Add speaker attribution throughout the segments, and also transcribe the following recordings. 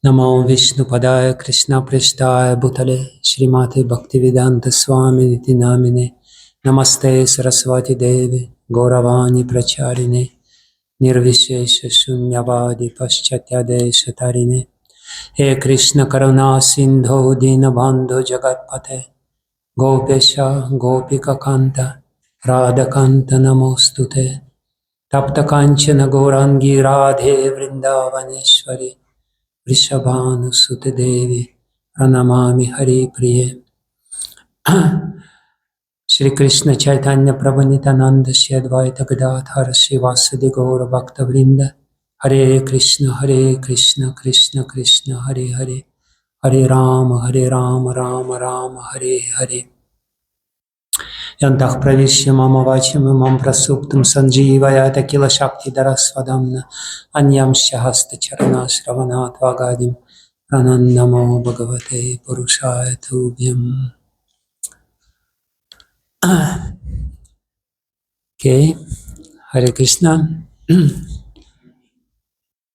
Speaker 1: Namo Vishnu Padaya Krishna Prishtaya Bhutale Srimati Bhaktivedanta Swami Niti Namine Namaste Saraswati Devi Gauravani Pracharine Nirvishesha Shunyavadi Paschatya Desha Tarine He Krishna Karuna Sindho Dinabandho Jagatpate Gopesha Gopika Kanta Radha Kanta Namostute Tapta Kanchana Gaurangi Radhe Vrindavaneshwari Vrishabhanu Sute Devi Pranamami Hari Priye Shri Krishna Chaitanya Prabhu Nityananda Shri Advaita Gadadhar Srivasadi Gaura Bhakta Vrinda Hare Krishna Krishna Krishna Hare Hare Hare Rama Rama Rama Hare Hare Yantah Pravishya Mama Vacham Imam Prasuptam Sanjeevayata Kila Shakti Darasvadamna Anyam Shahasta Charana Shravanat Vagadim Pranandamo Bhagavate Purushaya Tubhyam. Okay, Hare Krishna.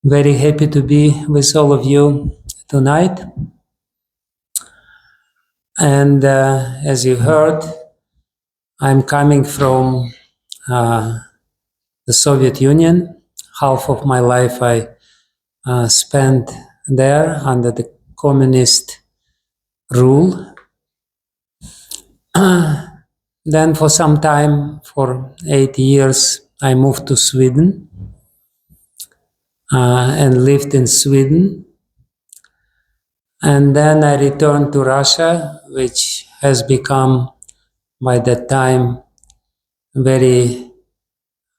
Speaker 1: Very happy to be with all of you tonight. And as you heard, I'm coming from the Soviet Union. Half of my life I spent there under the communist rule. Then for some time, for 8 years, I moved to Sweden and lived in Sweden. And then I returned to Russia, which has become by that time very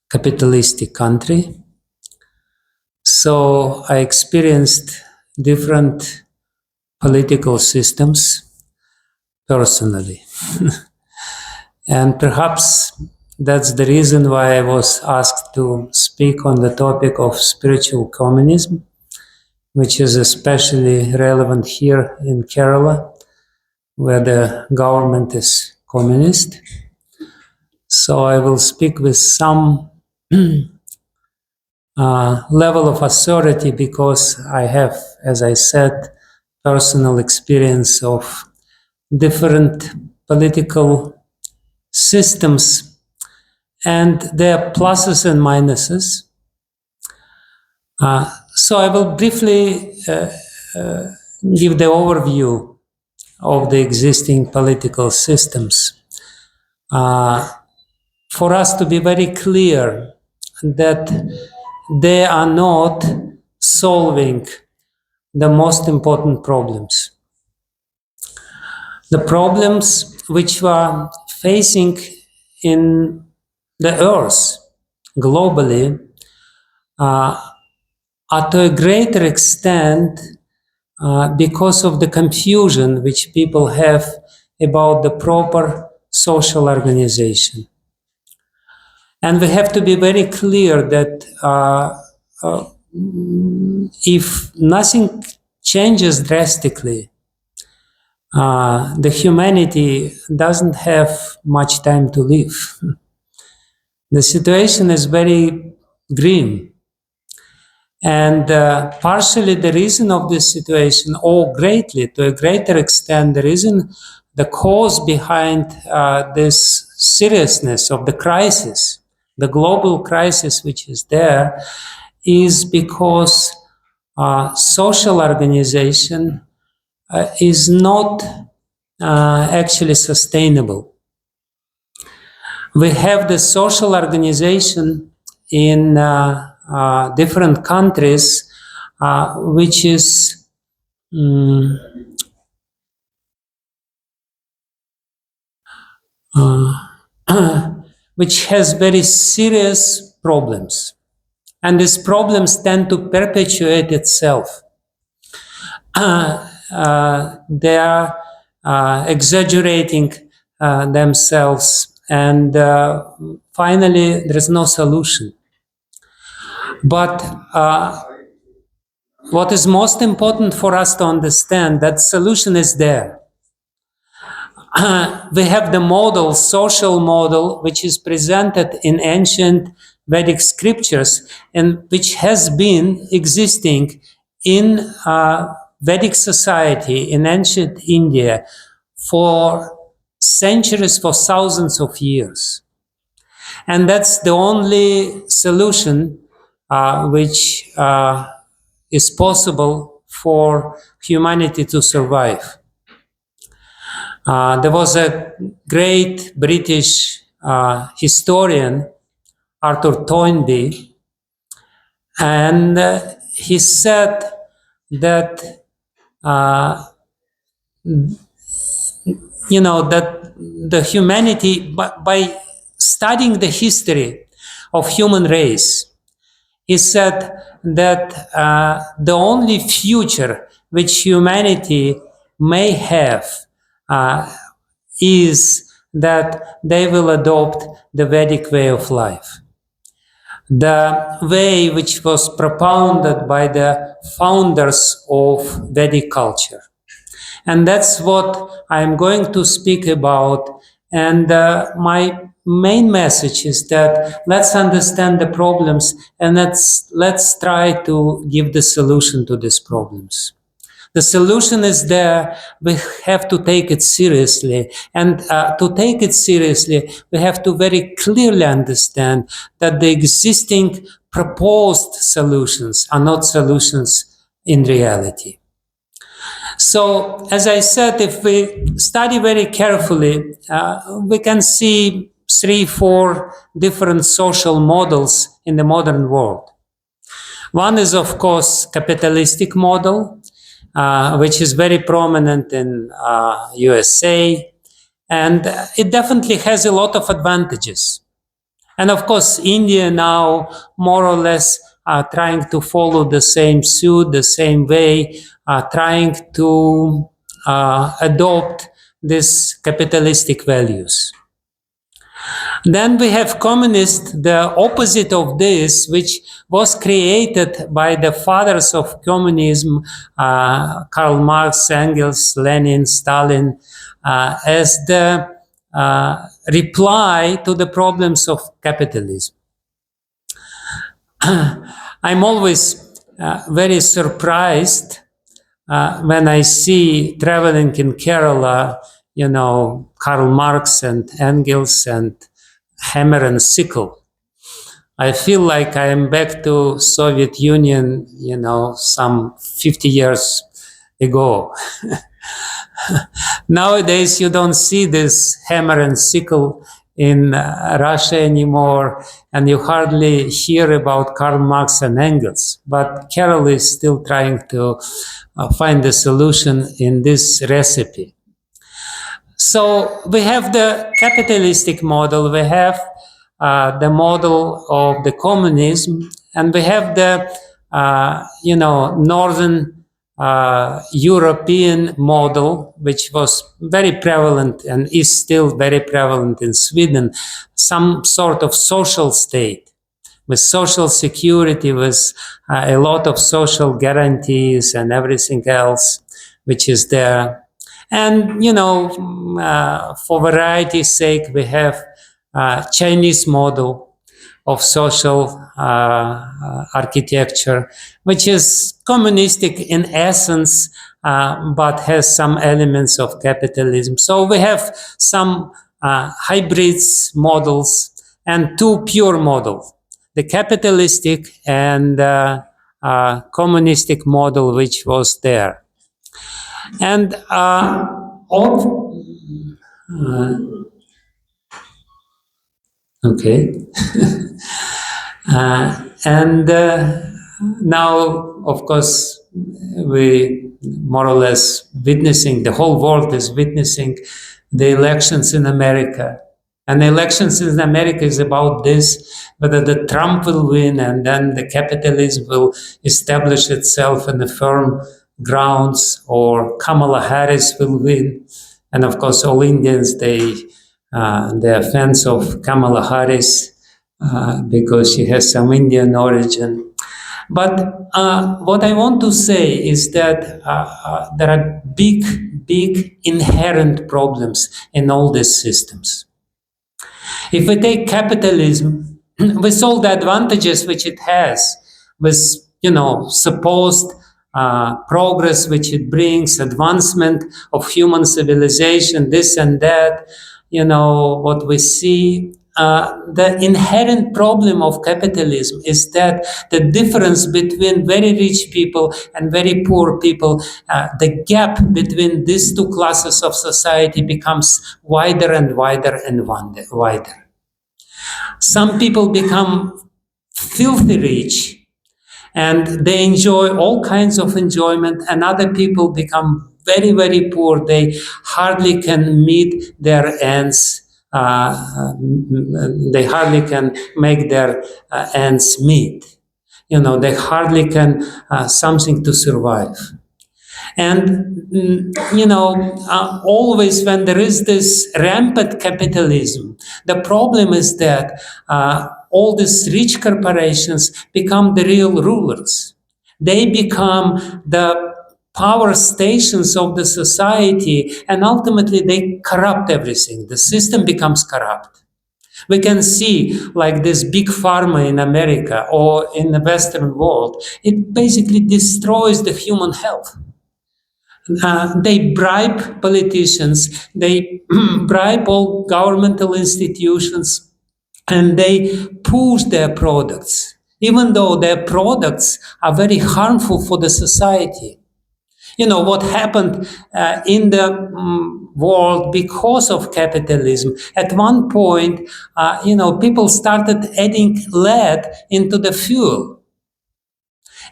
Speaker 1: capitalistic country. So I experienced different political systems personally. And perhaps that's the reason why I was asked to speak on the topic of spiritual communism, which is especially relevant here in Kerala, where the government is communist. So I will speak with some level of authority because I have, as I said, personal experience of different political systems and their pluses and minuses. So I will briefly give the overview of the existing political systems. For us to be very clear that they are not solving the most important problems. The problems which we are facing in the earth globally are to a greater extent because of the confusion which people have about the proper social organization. And we have to be very clear that if nothing changes drastically, the humanity doesn't have much time to live. The situation is very grim. And partially the reason of this situation, or greatly, to a greater extent, the reason, the cause behind this seriousness of the crisis, the global crisis which is there, is because social organization is not actually sustainable. We have the social organization in different countries, which is which has very serious problems, and these problems tend to perpetuate itself. They are exaggerating themselves, and finally there is no solution. But what is most important for us to understand, that solution is there. We have the model, social model, which is presented in ancient Vedic scriptures and which has been existing in Vedic society in ancient India for centuries, for thousands of years. And that's the only solution which is possible for humanity to survive. There was a great British historian, Arthur Toynbee, and he said that that the humanity, by studying the history of human race, he said that the only future which humanity may have is that they will adopt the Vedic way of life, the way which was propounded by the founders of Vedic culture. And that's what I'm going to speak about. And my main message is that let's understand the problems and let's try to give the solution to these problems. The solution is there. We have to take it seriously. And to take it seriously, we have to very clearly understand that the existing proposed solutions are not solutions in reality. So, as I said, if we study very carefully, we can see 3-4 different social models in the modern world. One is, of course, capitalistic model, which is very prominent in USA, and it definitely has a lot of advantages. And of course, India now more or less trying to follow the same suit, the same way, trying to adopt these capitalistic values. Then we have communist, the opposite of this, which was created by the fathers of communism, Karl Marx, Engels, Lenin, Stalin, as the reply to the problems of capitalism. I'm always very surprised when I see traveling in Kerala, Karl Marx and Engels and hammer and sickle. I feel like I am back to Soviet Union, some 50 years ago. Nowadays, you don't see this hammer and sickle in Russia anymore, and you hardly hear about Karl Marx and Engels. But Kerala is still trying to find a solution in this recipe. So we have the capitalistic model, we have the model of the communism, and we have the, Northern European model, which was very prevalent and is still very prevalent in Sweden, some sort of social state with social security, with a lot of social guarantees and everything else, which is there. And, for variety's sake, we have Chinese model of social architecture, which is communistic in essence, but has some elements of capitalism. So we have some hybrids models and 2 pure models, the capitalistic and communistic model, which was there. And okay. Now, of course, we more or less witnessing, the whole world is witnessing the elections in America. And the elections in America is about this, whether the Trump will win and then the capitalism will establish itself in the firm grounds, or Kamala Harris will win. And of course, all Indians, the fans of Kamala Harris because she has some Indian origin. But what I want to say is that there are big inherent problems in all these systems. If we take capitalism, with all the advantages which it has, with supposed progress which it brings, advancement of human civilization, this and that, what we see. The inherent problem of capitalism is that the difference between very rich people and very poor people, the gap between these two classes of society becomes wider and wider and wider. Some people become filthy rich and they enjoy all kinds of enjoyment, and other people become very, very poor. They hardly can meet their ends. They hardly can make their ends meet. They hardly can something to survive. And, always when there is this rampant capitalism, the problem is that all these rich corporations become the real rulers. They become the power stations of the society, and ultimately they corrupt everything. The system becomes corrupt. We can see like this big pharma in America or in the Western world, it basically destroys the human health. They bribe politicians, they bribe all governmental institutions, and they push their products, even though their products are very harmful for the society. What happened in the world because of capitalism, at one point, people started adding lead into the fuel.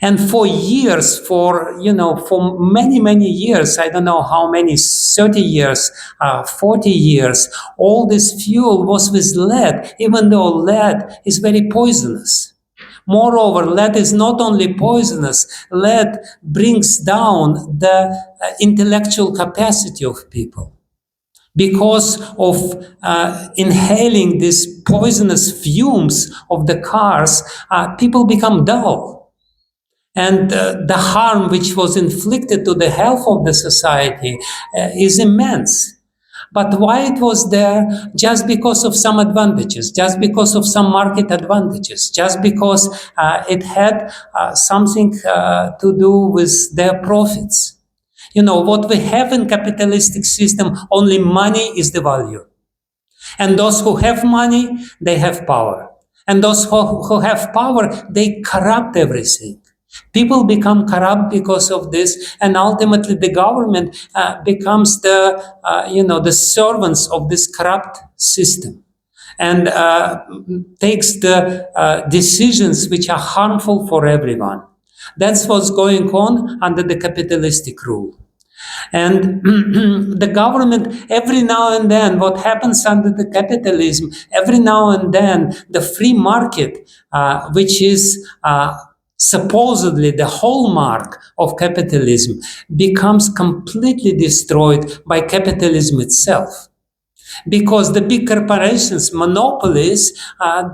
Speaker 1: And for years, for many, many years, I don't know how many, 30 years, 40 years, all this fuel was with lead, even though lead is very poisonous. Moreover, lead is not only poisonous, lead brings down the intellectual capacity of people. Because of inhaling these poisonous fumes of the cars, people become dull. And the harm which was inflicted to the health of the society is immense. But why it was there? Just because of some advantages, just because of some market advantages, just because it had something to do with their profits. What we have in capitalistic system, only money is the value. And those who have money, they have power. And those who have power, they corrupt everything. People become corrupt because of this, and ultimately the government becomes the servants of this corrupt system, and takes the decisions which are harmful for everyone. That's what's going on under the capitalistic rule. And the government, every now and then, what happens under the capitalism, every now and then, the free market, which is supposedly the hallmark of capitalism, becomes completely destroyed by capitalism itself. Because the big corporations, monopolies,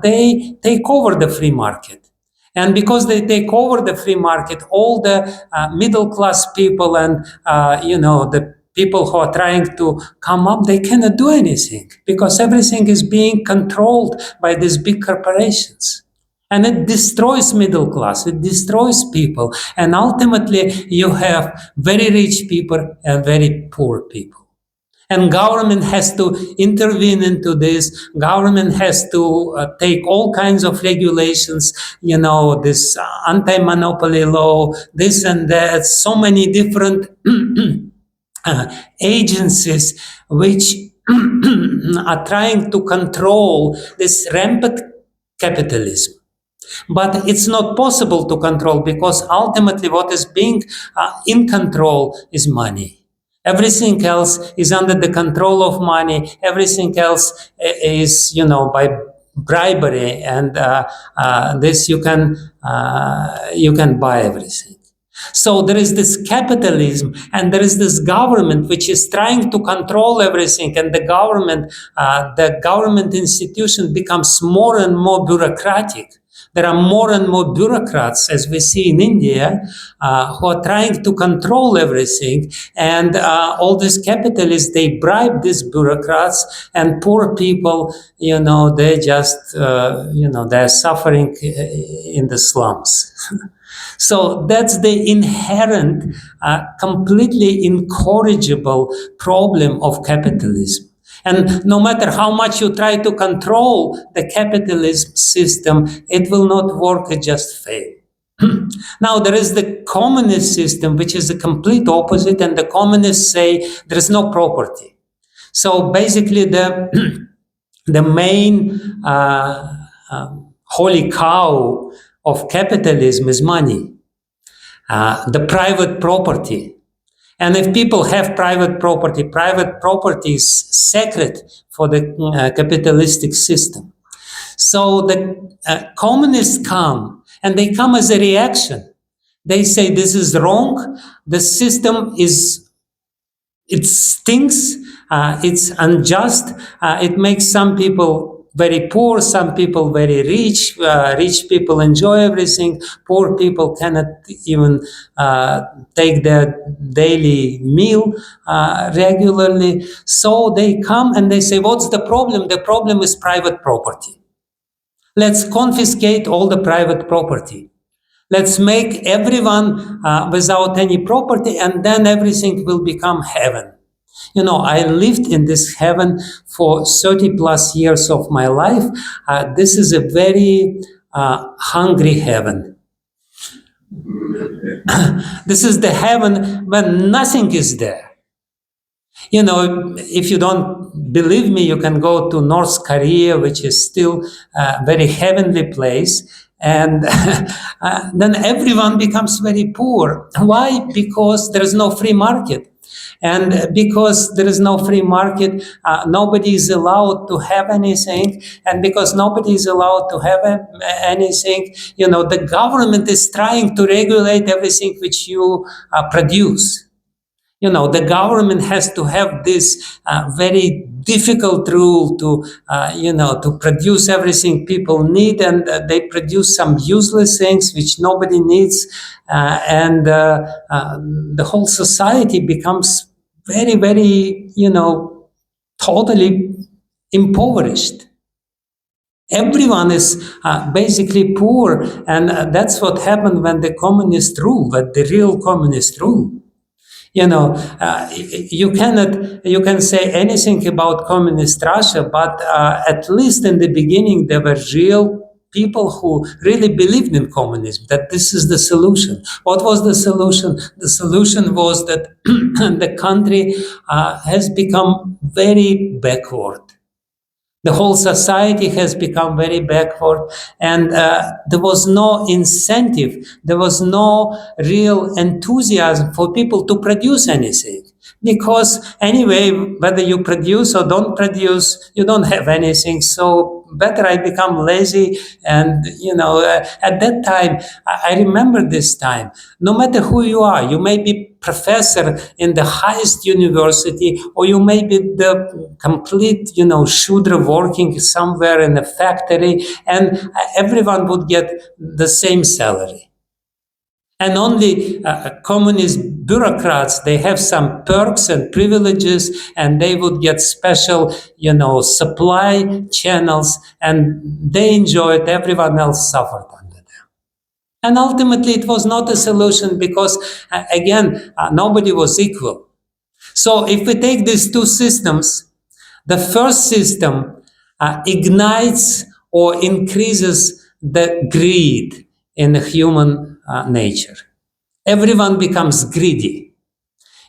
Speaker 1: they take over the free market. And because they take over the free market, all the middle-class people and, the people who are trying to come up, they cannot do anything because everything is being controlled by these big corporations. And it destroys middle class, it destroys people. And ultimately, you have very rich people and very poor people. And government has to intervene into this. Government has to take all kinds of regulations, this anti-monopoly law, this and that, so many different agencies which are trying to control this rampant capitalism. But it's not possible to control because ultimately what is being in control is money. Everything else is under the control of money. Everything else is, by bribery, and this you can buy everything. So there is this capitalism, and there is this government which is trying to control everything, and the government institution becomes more and more bureaucratic. There are more and more bureaucrats, as we see in India, who are trying to control everything. And all these capitalists, they bribe these bureaucrats, and poor people, they just, they're suffering in the slums. So that's the inherent, completely incorrigible problem of capitalism. And no matter how much you try to control the capitalism system, it will not work, it just fail. Now there is the communist system, which is the complete opposite, and the communists say there is no property. So basically the main holy cow of capitalism is money, the private property. And if people have private property is sacred for the capitalistic system. So the communists come, and they come as a reaction. They say this is wrong, the system it stinks, it's unjust, it makes some people very poor, some people very rich, rich people enjoy everything, poor people cannot even take their daily meal regularly. So they come and they say, what's the problem? The problem is private property. Let's confiscate all the private property. Let's make everyone without any property, and then everything will become heaven. You know, I lived in this heaven for 30 plus years of my life. This is a very hungry heaven. This is the heaven when nothing is there. You know, if you don't believe me, you can go to North Korea, which is still a very heavenly place. And then everyone becomes very poor. Why? Because there is no free market. And because there is no free market, nobody is allowed to have anything. And because nobody is allowed to have anything, you know, the government is trying to regulate everything which you produce. You know, the government has to have this very difficult rule to, to produce everything people need, and they produce some useless things which nobody needs, and the whole society becomes very, very, totally impoverished. Everyone is basically poor, and that's what happened when the communists rule, when the real communists rule. You can say anything about communist Russia, but at least in the beginning, there were real people who really believed in communism, that this is the solution. What was the solution? The solution was that the country has become very backward. The whole society has become very backward, and there was no incentive, there was no real enthusiasm for people to produce anything. Because anyway, whether you produce or don't produce, you don't have anything. So better I become lazy. And, at that time, I remember this time, no matter who you are, you may be professor in the highest university, or you may be the complete, shudra working somewhere in a factory, and everyone would get the same salary. And only communist bureaucrats, they have some perks and privileges, and they would get special, supply channels, and they enjoy it. Everyone else suffered under them. And ultimately, it was not a solution because, again, nobody was equal. So if we take these two systems, the first system ignites or increases the greed in the human nature. Everyone becomes greedy.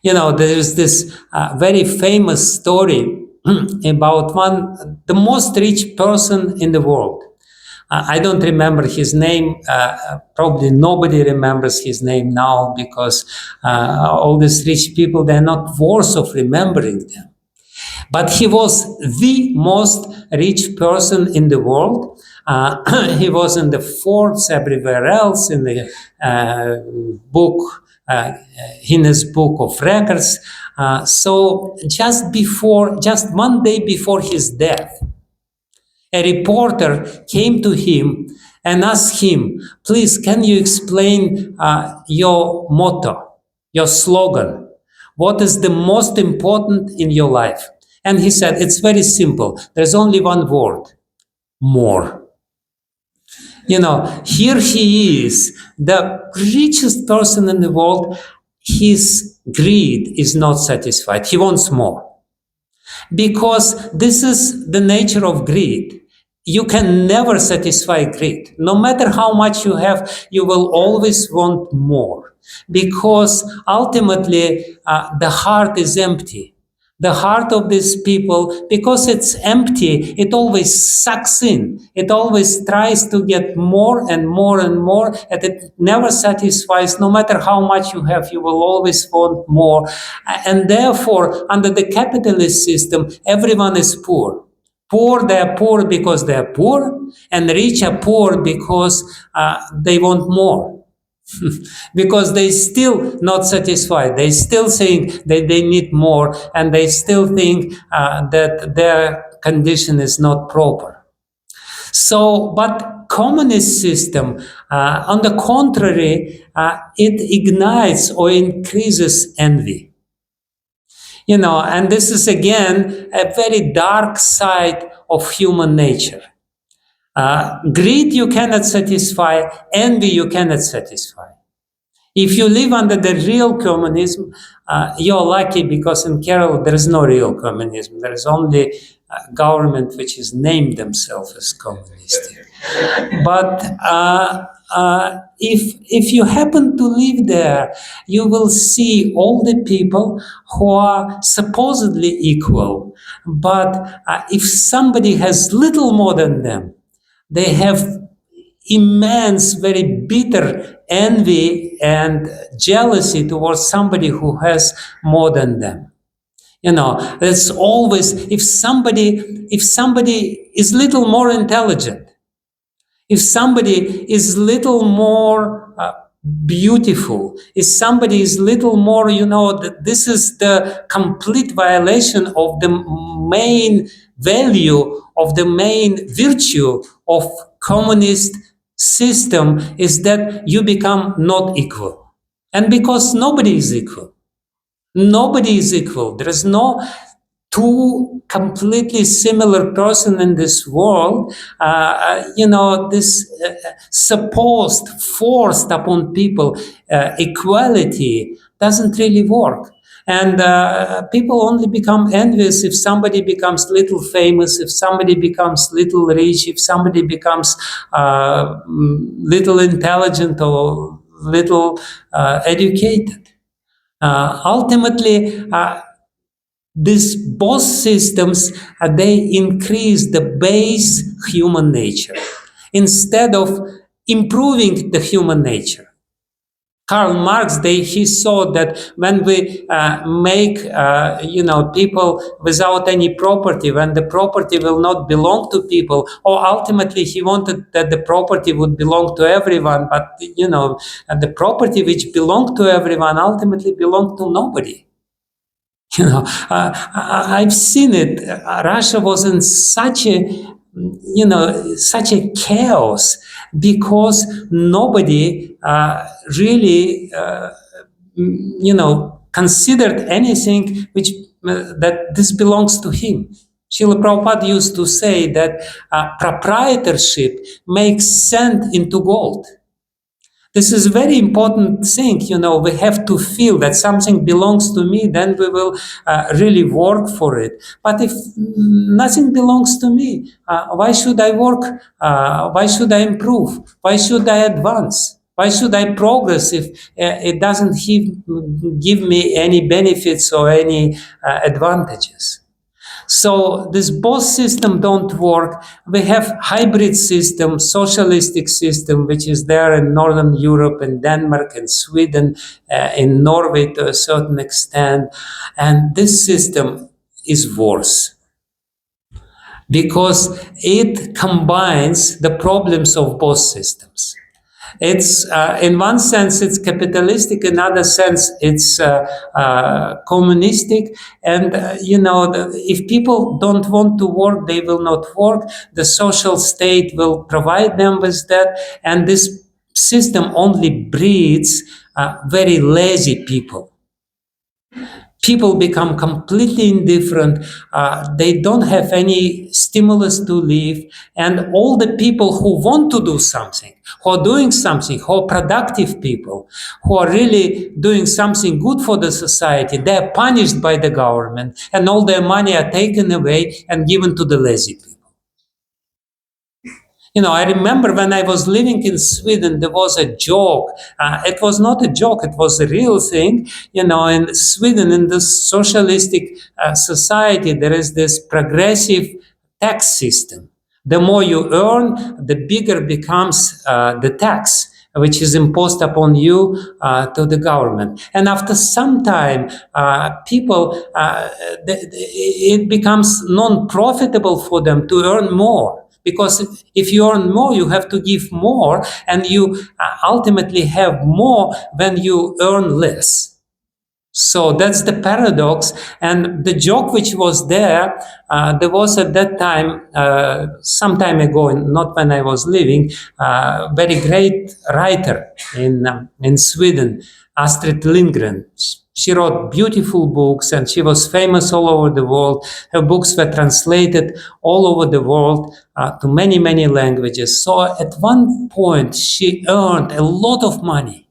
Speaker 1: There is this very famous story about the most rich person in the world. I don't remember his name. Probably nobody remembers his name now, because all these rich people, they're not worth of remembering them. But he was the most rich person in the world. He was in the Forbes, everywhere else, in the Guinness Book of Records. So just 1 day before his death, a reporter came to him and asked him, please, can you explain your motto, your slogan? What is the most important in your life? And he said, it's very simple. There's only one word: more. Here he is, the richest person in the world. His greed is not satisfied. He wants more. Because this is the nature of greed. You can never satisfy greed. No matter how much you have, you will always want more. Because ultimately, the heart is empty. The heart of these people, because it's empty, it always sucks in. It always tries to get more and more and more, and it never satisfies. No matter how much you have, you will always want more. And therefore, under the capitalist system, everyone is poor. Poor, they are poor because they are poor, and rich are poor because they want more. Because they still not satisfied. They still think that they need more, and they still think that their condition is not proper. So, but communist system, on the contrary, it ignites or increases envy. And this is again a very dark side of human nature. Greed you cannot satisfy, envy you cannot satisfy. If you live under the real communism, you're lucky, because in Kerala there is no real communism. There is only a government which is named themselves as communist. But if you happen to live there, you will see all the people who are supposedly equal. But if somebody has little more than them, they have immense, very bitter envy and jealousy towards somebody who has more than them. It's always, if somebody is little more intelligent, if somebody is little more beautiful, if somebody is little more, this is the complete violation of the main value, of the main virtue of communist system, is that you become not equal. And because nobody is equal. Nobody is equal. There is no two completely similar person in this world. This supposed forced upon people equality doesn't really work. And people only become envious if somebody becomes little famous, if somebody becomes little rich, if somebody becomes little intelligent or little educated. Ultimately, these both systems, they increase the base human nature instead of improving the human nature. Karl Marx, he saw that when we make, people without any property, when the property will not belong to people, or ultimately he wanted that the property would belong to everyone, but, the property which belonged to everyone ultimately belonged to nobody. I've seen it. Russia was in such a chaos because nobody really, considered anything which that this belongs to him. Srila Prabhupada used to say that proprietorship makes sand into gold. This is a very important thing, we have to feel that something belongs to me, then we will really work for it. But if nothing belongs to me, why should I work? Why should I improve? Why should I advance? Why should I progress if it doesn't give me any benefits or any advantages? So this both system don't work. We have hybrid system, socialistic system, which is there in Northern Europe, in Denmark, in Sweden, in Norway to a certain extent. And this system is worse because it combines the problems of both systems. It's in one sense it's capitalistic, in another sense it's communistic, and if people don't want to work, they will not work. The social state will provide them with that, and this system only breeds very lazy people. people become completely indifferent. They don't have any stimulus to live. And all the people who want to do something, who are doing something, who are productive people, who are really doing something good for the society, they are punished by the government, and all their money are taken away and given to the lazy people. I remember when I was living in Sweden, there was a joke. It was not a joke, it was a real thing. In Sweden, in this socialistic society, there is this progressive tax system. The more you earn, the bigger becomes the tax which is imposed upon you to the government. And after some time, it becomes non-profitable for them to earn more. Because if you earn more, you have to give more, and you ultimately have more when you earn less. So that's the paradox. And the joke which was there was at that time, some time ago, not when I was living, very great writer in Sweden, Astrid Lindgren. She wrote beautiful books, and she was famous all over the world. Her books were translated all over the world to many, many languages. So at one point, she earned a lot of money.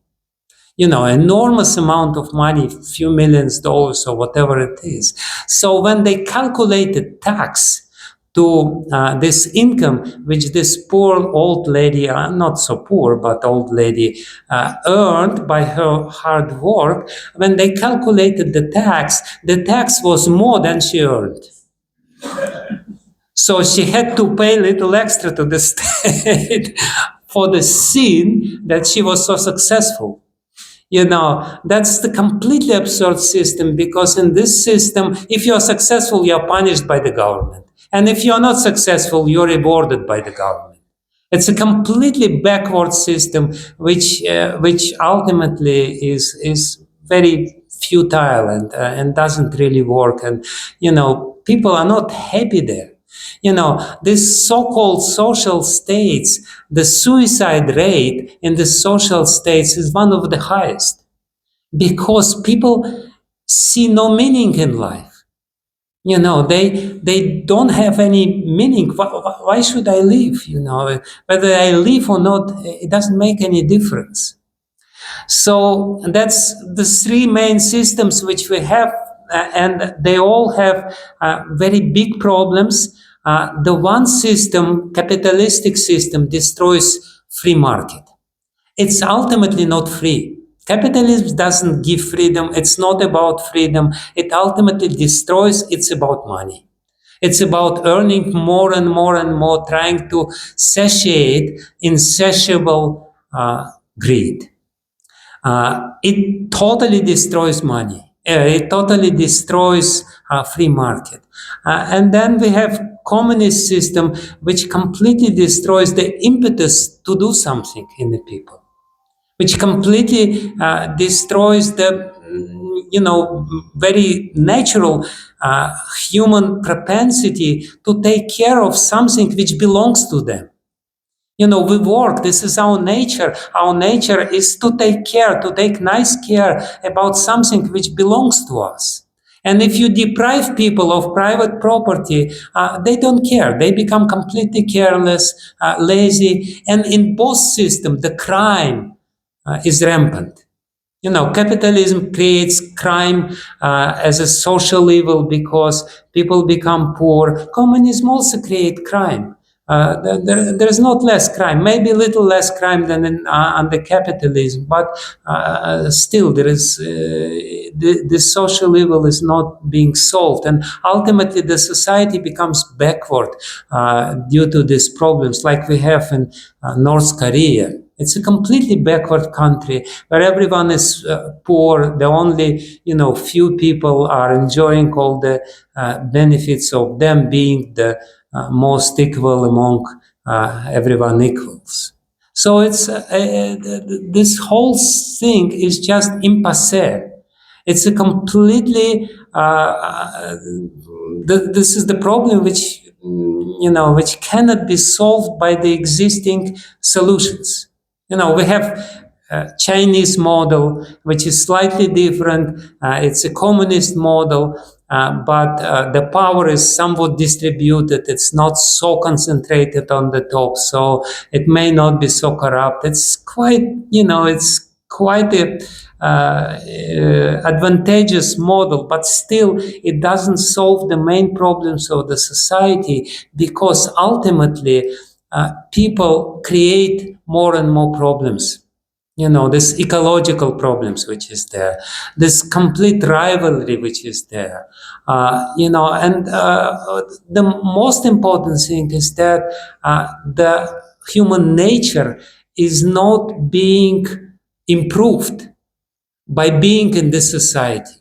Speaker 1: Enormous amount of money, few $millions or whatever it is. So when they calculated tax to this income, which this poor old lady, not so poor, but old lady, earned by her hard work, when they calculated the tax was more than she earned. So she had to pay a little extra to the state for the sin that she was so successful. That's the completely absurd system, because in this system, if you're successful, you're punished by the government. And if you're not successful, you're rewarded by the government. It's a completely backward system, which ultimately is very futile and doesn't really work. And, people are not happy there. These so-called social states, the suicide rate in the social states is one of the highest, because people see no meaning in life. They don't have any meaning. Why should I live? Whether I live or not, it doesn't make any difference. So that's the three main systems which we have, and they all have very big problems. The one system, capitalistic system, destroys free market. It's ultimately not free. Capitalism doesn't give freedom. It's not about freedom. It ultimately destroys. It's about money. It's about earning more and more and more, trying to satiate insatiable greed. It totally destroys money. It totally destroys free market. And then we have communist system, which completely destroys the impetus to do something in the people, which completely destroys the, very natural human propensity to take care of something which belongs to them. We work. This is our nature. Our nature is to take nice care about something which belongs to us. And if you deprive people of private property, they don't care. They become completely careless, lazy. And in both systems, the crime is rampant. Capitalism creates crime as a social evil because people become poor. Communism also creates crime. There's not less crime, maybe a little less crime than under capitalism, but still there is the social evil is not being solved, and ultimately the society becomes backward due to these problems, like we have in North Korea. It's a completely backward country where everyone is poor. The only, few people are enjoying all the benefits of them being the most equal among everyone equals. So it's this whole thing is just impasse. It's a completely. This is the problem which cannot be solved by the existing solutions. We have Chinese model, which is slightly different. It's a communist model, but the power is somewhat distributed. It's not so concentrated on the top, so it may not be so corrupt. It's quite, it's quite a advantageous model, but still it doesn't solve the main problems of the society, because ultimately people create more and more problems. This ecological problems which is there, this complete rivalry which is there, and the most important thing is that the human nature is not being improved by being in this society.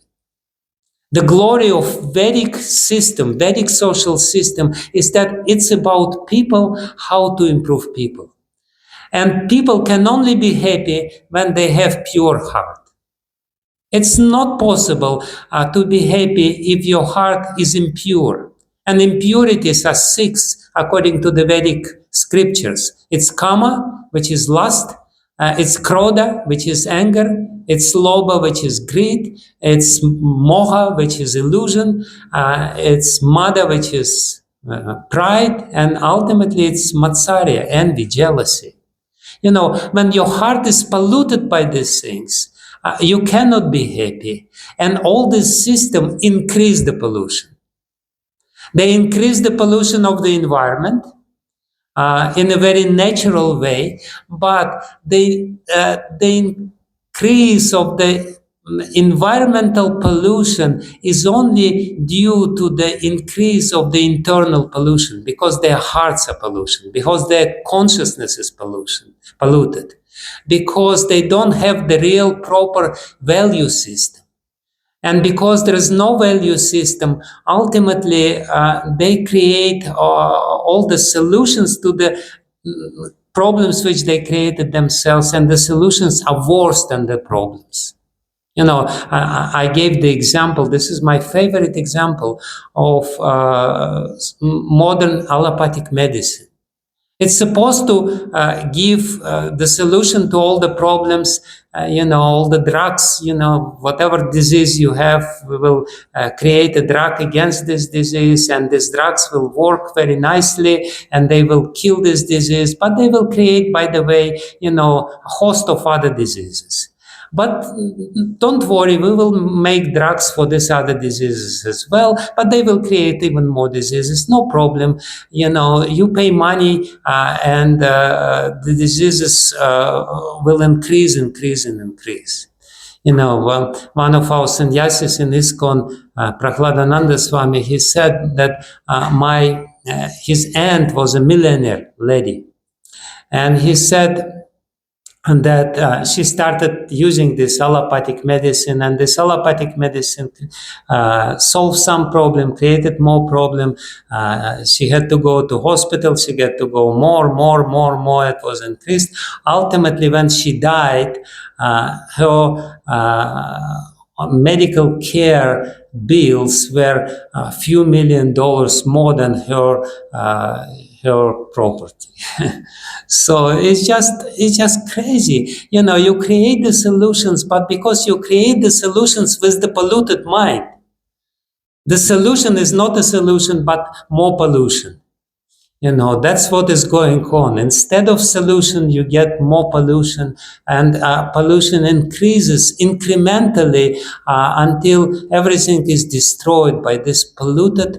Speaker 1: The glory of Vedic system, Vedic social system, is that it's about people, how to improve people. And people can only be happy when they have pure heart. It's not possible to be happy if your heart is impure. And impurities are 6 according to the Vedic scriptures. It's kama, which is lust. It's krodha, which is anger. It's lobha, which is greed. It's moha, which is illusion. It's mada, which is pride. And ultimately it's matsarya, envy, jealousy. When your heart is polluted by these things, you cannot be happy. And all this system increase the pollution. They increase the pollution of the environment in a very natural way, but the increase of the environmental pollution is only due to the increase of the internal pollution, because their hearts are pollution, because their consciousness is polluted, because they don't have the real proper value system. And because there is no value system, ultimately they create all the solutions to the problems which they created themselves, and the solutions are worse than the problems. I gave the example, this is my favorite example of modern allopathic medicine. It's supposed to give the solution to all the problems, all the drugs, whatever disease you have, we will create a drug against this disease, and these drugs will work very nicely, and they will kill this disease, but they will create, by the way, a host of other diseases. But don't worry, we will make drugs for these other diseases as well, but they will create even more diseases. No problem. You pay money and the diseases will increase. One of our sannyasis in ISKCON, Prahladananda Swami, he said that his aunt was a millionaire lady. And he said, and that she started using this allopathic medicine, and this allopathic medicine solved some problem, created more problem. She had to go to hospital, she had to go more, it was increased. Ultimately, when she died, her medical care bills were a few $1 million more than her property. So it's just crazy. You create the solutions, but because you create the solutions with the polluted mind, the solution is not a solution, but more pollution. That's what is going on. Instead of solution, you get more pollution, and pollution increases incrementally until everything is destroyed by this polluted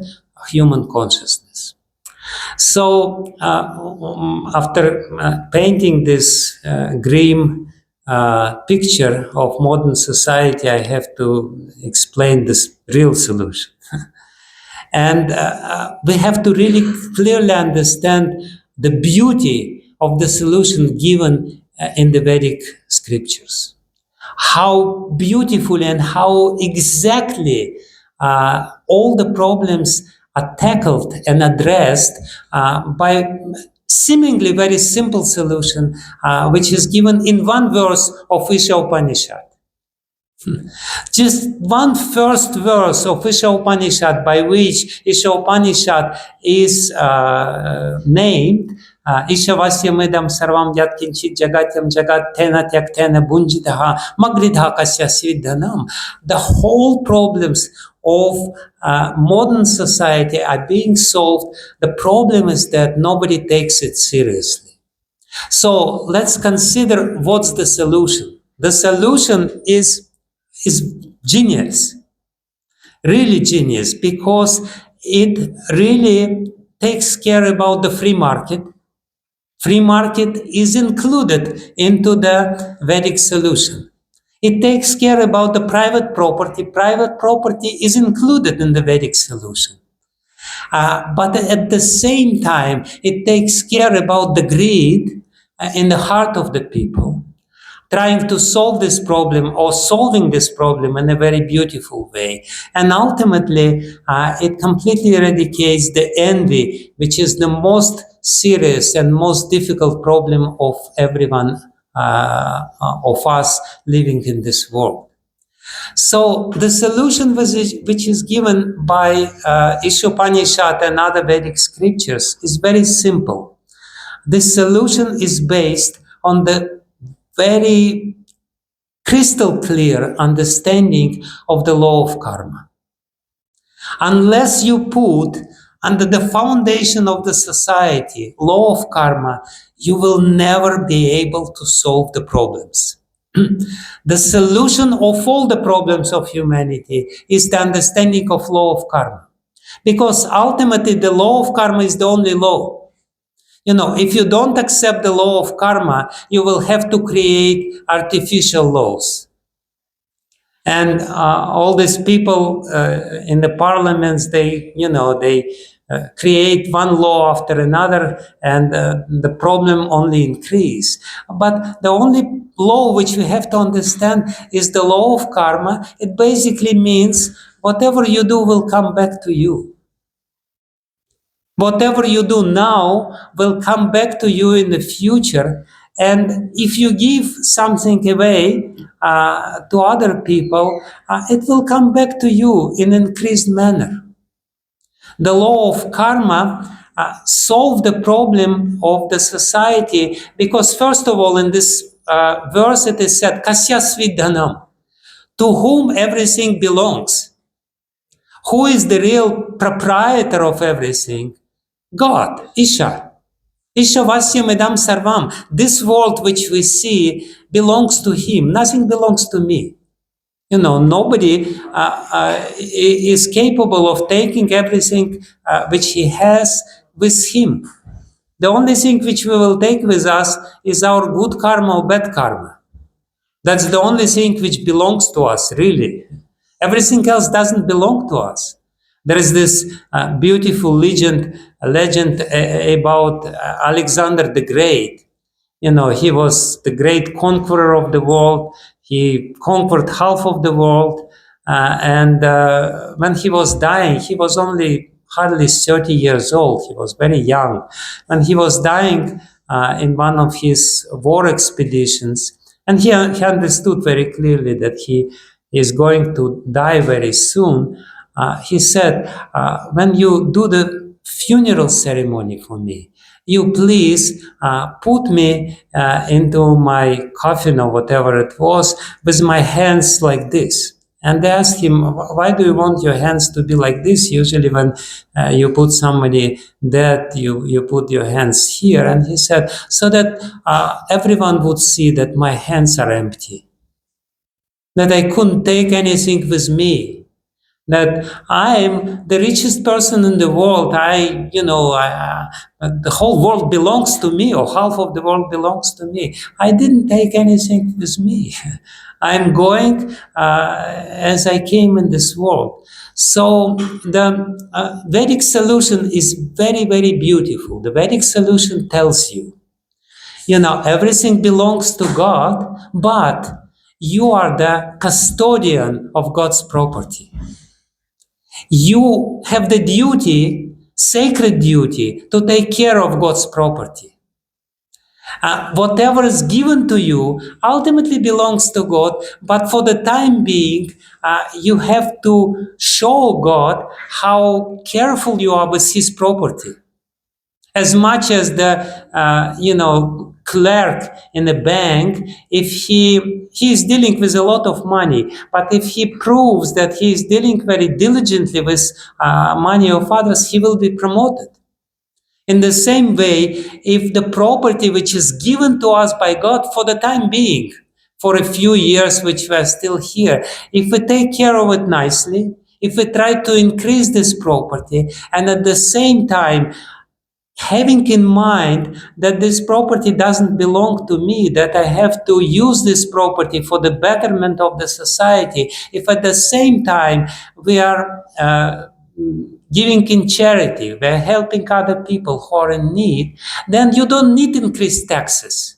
Speaker 1: human consciousness. So after painting this grim picture of modern society, I have to explain this real solution. And we have to really clearly understand the beauty of the solution given in the Vedic scriptures. How beautifully and how exactly all the problems are tackled and addressed by seemingly very simple solution, which is given in one verse of Isha Upanishad. Just one first verse of Isha Upanishad, by which Isha Upanishad is named, Ishavasyam idam sarvam yat kinchit jagatyam jagat tena tyaktena bunjitaha magridha kasya siddhanam. The whole problems of modern society are being solved. The problem is that nobody takes it seriously. So let's consider what's the solution. The solution is genius, really genius, because it really takes care about the free market. Free market is included into the Vedic solution. It takes care about the private property. Private property is included in the Vedic solution. But at the same time, it takes care about the greed in the heart of the people, trying to solve this problem or solving this problem in a very beautiful way. And ultimately, it completely eradicates the envy, which is the most serious and most difficult problem of everyone of us living in this world. So the solution which is given by Ishopanishad and other Vedic scriptures is very simple. This solution is based on the very crystal clear understanding of the law of karma. Unless you put under the foundation of the society law of karma, you will never be able to solve the problems. The solution of all the problems of humanity is the understanding of law of karma. Because ultimately the law of karma is the only law. You know, if you don't accept the law of karma, you will have to create artificial laws. And all these people in the parliaments, they create one law after another, and the problem only increase. But the only law which we have to understand is the law of karma. It basically means whatever you do will come back to you. Whatever you do now will come back to you in the future. And if you give something away to other people, it will come back to you in increased manner. The law of karma solved the problem of the society because, first of all, in this verse it is said, Kasya svidhanam, to whom everything belongs. Who is the real proprietor of everything? God, Isha. Isha Vasyam Edam Sarvam. This world which we see belongs to him. Nothing belongs to me. You know, nobody is capable of taking everything which he has with him. The only thing which we will take with us is our good karma or bad karma. That's the only thing which belongs to us, really. Everything else doesn't belong to us. There is this beautiful legend about Alexander the Great. You know, he was the great conqueror of the world. He conquered half of the world. And when he was dying, he was only hardly 30 years old. He was very young. When he was dying in one of his war expeditions, and he understood very clearly that he is going to die very soon, he said, when you do the funeral ceremony for me, you please put me into my coffin or whatever it was with my hands like this. And they asked him, why do you want your hands to be like this? Usually when you put somebody dead, you put your hands here. And he said, so that everyone would see that my hands are empty, that I couldn't take anything with me, that I'm the richest person in the world. The whole world belongs to me, or half of the world belongs to me. I didn't take anything with me. I'm going as I came in this world. So the Vedic solution is very, very beautiful. The Vedic solution tells you, everything belongs to God, but you are the custodian of God's property. You have the duty, sacred duty, to take care of God's property. Whatever is given to you ultimately belongs to God, but for the time being, you have to show God how careful you are with His property. As much as the clerk in a bank, if he is dealing with a lot of money, but if he proves that he is dealing very diligently with money of others, he will be promoted. In the same way, if the property which is given to us by God for the time being, for a few years which we are still here, if we take care of it nicely, if we try to increase this property, and at the same time having in mind that this property doesn't belong to me, that I have to use this property for the betterment of the society, if at the same time we are giving in charity, we're helping other people who are in need, then you don't need increased taxes.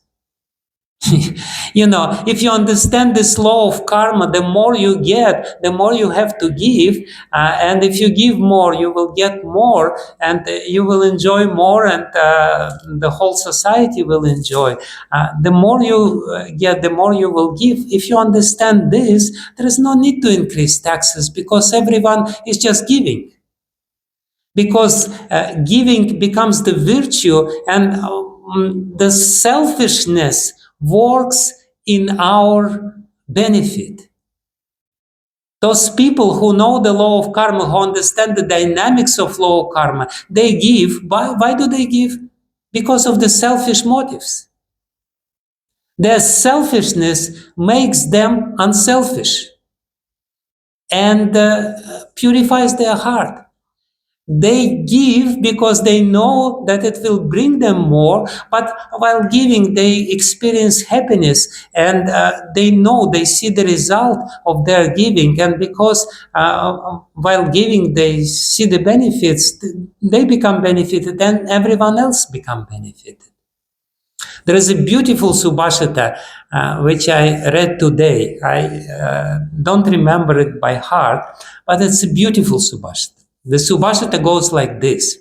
Speaker 1: If you understand this law of karma, the more you get, the more you have to give. And if you give more, you will get more, and you will enjoy more, and the whole society will enjoy. The more you get, the more you will give. If you understand this, there is no need to increase taxes, because everyone is just giving. Because giving becomes the virtue, and the selfishness works in our benefit. Those people who know the law of karma, who understand the dynamics of law of karma, they give. Why do they give? Because of the selfish motives. Their selfishness makes them unselfish and purifies their heart. They give because they know that it will bring them more, but while giving, they experience happiness, and they see the result of their giving. And because while giving, they see the benefits, they become benefited, and everyone else become benefited. There is a beautiful Subhashita which I read today. I don't remember it by heart, but it's a beautiful Subhashita. The Subhashita goes like this.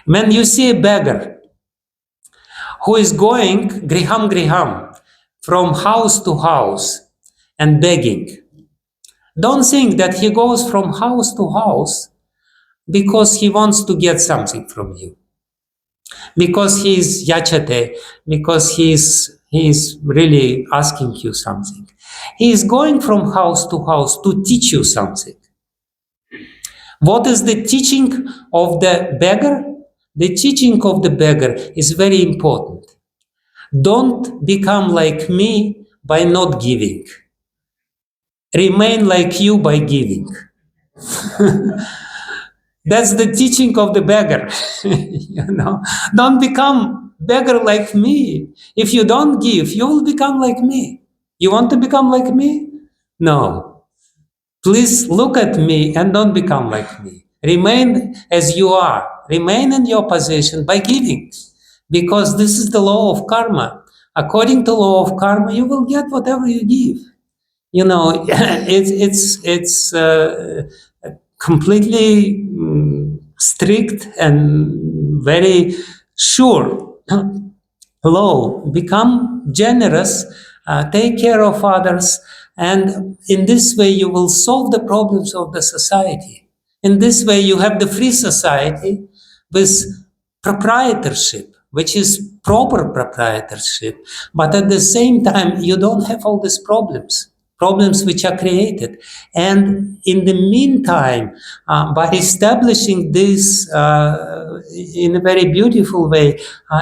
Speaker 1: When you see a beggar who is going griham griham from house to house and begging, don't think that he goes from house to house because he wants to get something from you, because he is yachate, because he is really asking you something. He is going from house to house to teach you something. What is the teaching of the beggar? The teaching of the beggar is very important. Don't become like me by not giving. Remain like you by giving. That's the teaching of the beggar. Don't become beggar like me. If you don't give, you will become like me. You want to become like me? No. Please look at me and don't become like me. Remain as you are. Remain in your position by giving. Because this is the law of karma. According to law of karma, you will get whatever you give. It's completely strict and very sure law. Become generous, take care of others, and in this way you will solve the problems of the society. In this way you have the free society with proprietorship, which is proper proprietorship, but at the same time you don't have all these problems which are created. And in the meantime, by establishing this in a very beautiful way,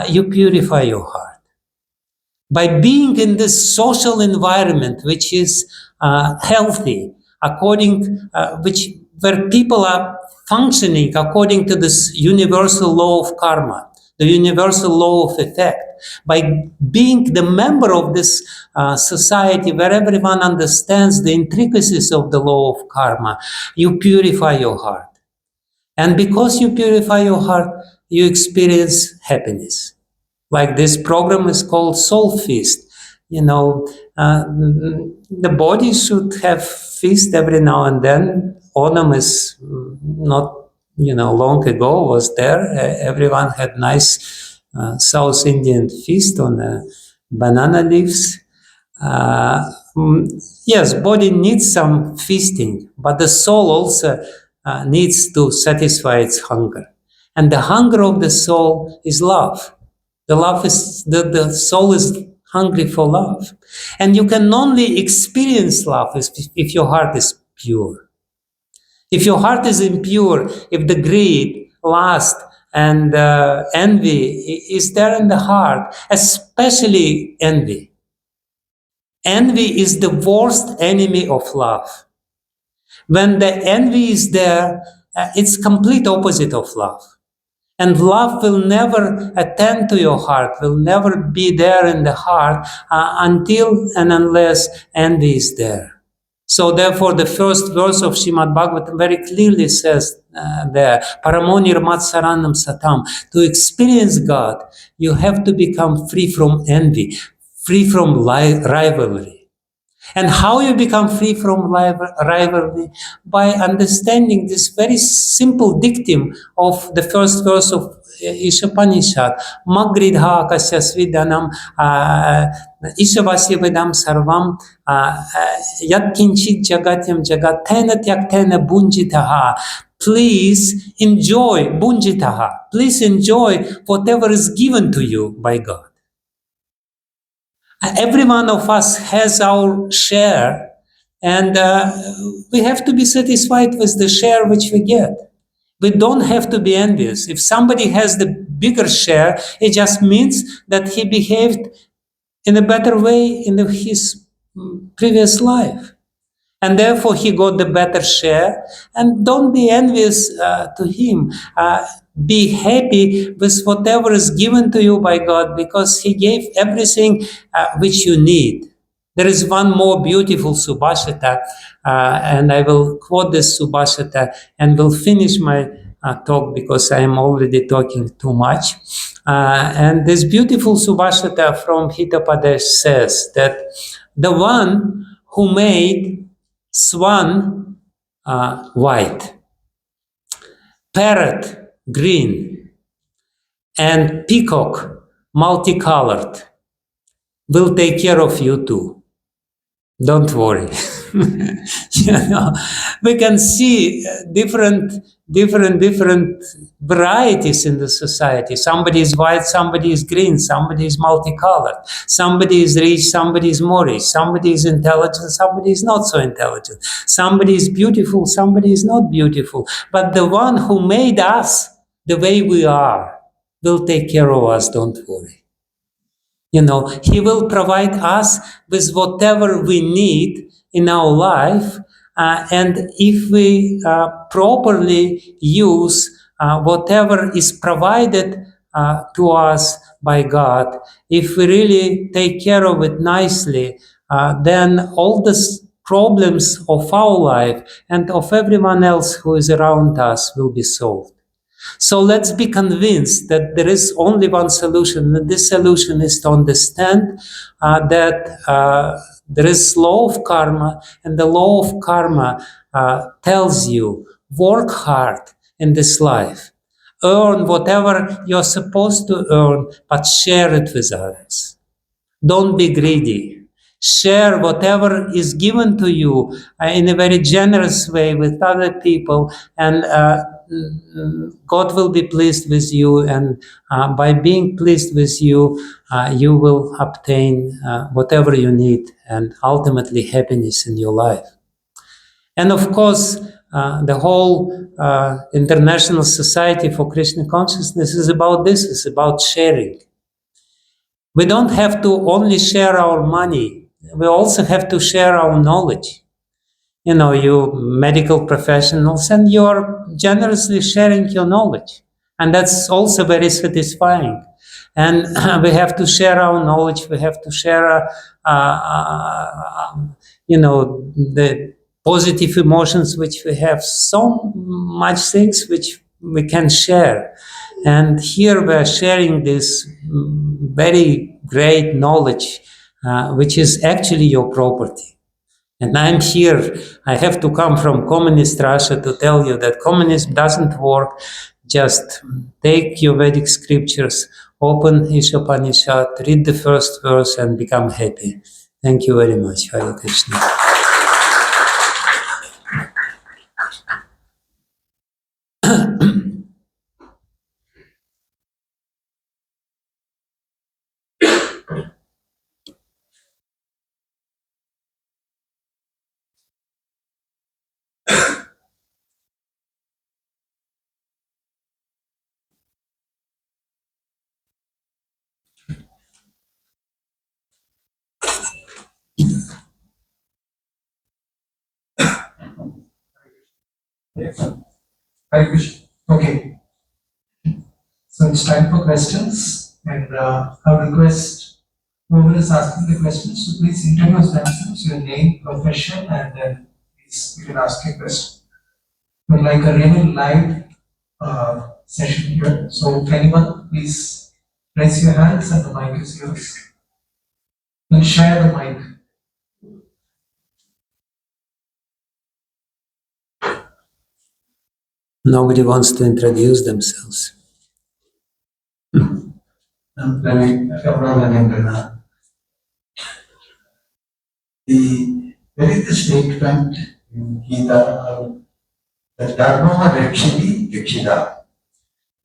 Speaker 1: you purify your heart. By being in this social environment which is healthy, where people are functioning according to this universal law of karma, the universal law of effect, by being the member of this society where everyone understands the intricacies of the law of karma, you purify your heart. And because you purify your heart, you experience happiness. Like this program is called Soulfeast. The body should have feast every now and then. Autumn is not, long ago was there. Everyone had nice South Indian feast on banana leaves. Yes, body needs some feasting, but the soul also needs to satisfy its hunger. And the hunger of the soul is love. The soul is hungry for love. And you can only experience love if your heart is pure. If your heart is impure, if the greed, lust, and envy is there in the heart, especially envy. Envy is the worst enemy of love. When the envy is there, it's complete opposite of love. And love will never attend to your heart, will never be there in the heart until and unless envy is there. So therefore, the first verse of Srimad Bhagavatam very clearly says there, Paramonir Matsaranam Satam, to experience God, you have to become free from envy, free from rivalry. And how you become free from rivalry? By understanding this very simple dictum of the first verse of Ishopanishad, Magridha kasya svidanam Ishavasya vedam sarvam Yat kinchit jagatyam jagat tena tyaktena bunjitaha. Please enjoy bunjitaha. Please enjoy whatever is given to you by God. Every one of us has our share, and we have to be satisfied with the share which we get. We don't have to be envious. If somebody has the bigger share, it just means that he behaved in a better way in his previous life. And therefore he got the better share. And don't be envious to him. Be happy with whatever is given to you by God, because he gave everything which you need. There is one more beautiful Subhashita, and I will quote this Subhashita and will finish my talk because I am already talking too much. And this beautiful Subhashita from Hitapadesh says that the one who made swan white, parrot green, and peacock multicolored will take care of you too. Don't worry. We can see different varieties in the society. Somebody is white, somebody is green, somebody is multicolored, somebody is rich, somebody is more rich, somebody is intelligent, somebody is not so intelligent, somebody is beautiful, somebody is not beautiful. But the one who made us the way we are will take care of us, don't worry. He will provide us with whatever we need in our life. And if we properly use whatever is provided to us by God, if we really take care of it nicely, then all the problems of our life and of everyone else who is around us will be solved. So let's be convinced that there is only one solution, and this solution is to understand that there is law of karma, and the law of karma tells you, work hard in this life, earn whatever you're supposed to earn, but share it with others. Don't be greedy. Share whatever is given to you in a very generous way with other people, and God will be pleased with you, and by being pleased with you, you will obtain whatever you need, and ultimately happiness in your life. And of course, the whole International Society for Krishna Consciousness is about this, it's about sharing. We don't have to only share our money, we also have to share our knowledge. You medical professionals, and you're generously sharing your knowledge. And that's also very satisfying. And we have to share our knowledge, we have to share, the positive emotions which we have, so much things which we can share. And here we are sharing this very great knowledge, which is actually your property. And I'm here, I have to come from communist Russia to tell you that communism doesn't work. Just take your Vedic scriptures, open Ishopanishad, read the first verse, and become happy. Thank you very much. Hare Krishna.
Speaker 2: Hare Krishna. Okay. So it's time for questions, and I request whoever is asking the questions to please introduce themselves, your name, profession, and then please you can ask a question. We're like a really live session here. So if anyone, please raise your hands and the mic is yours. We'll share the mic.
Speaker 1: Nobody wants to introduce themselves.
Speaker 3: I'm very There is a statement in Gita that Dharma Rakshini Yakshida.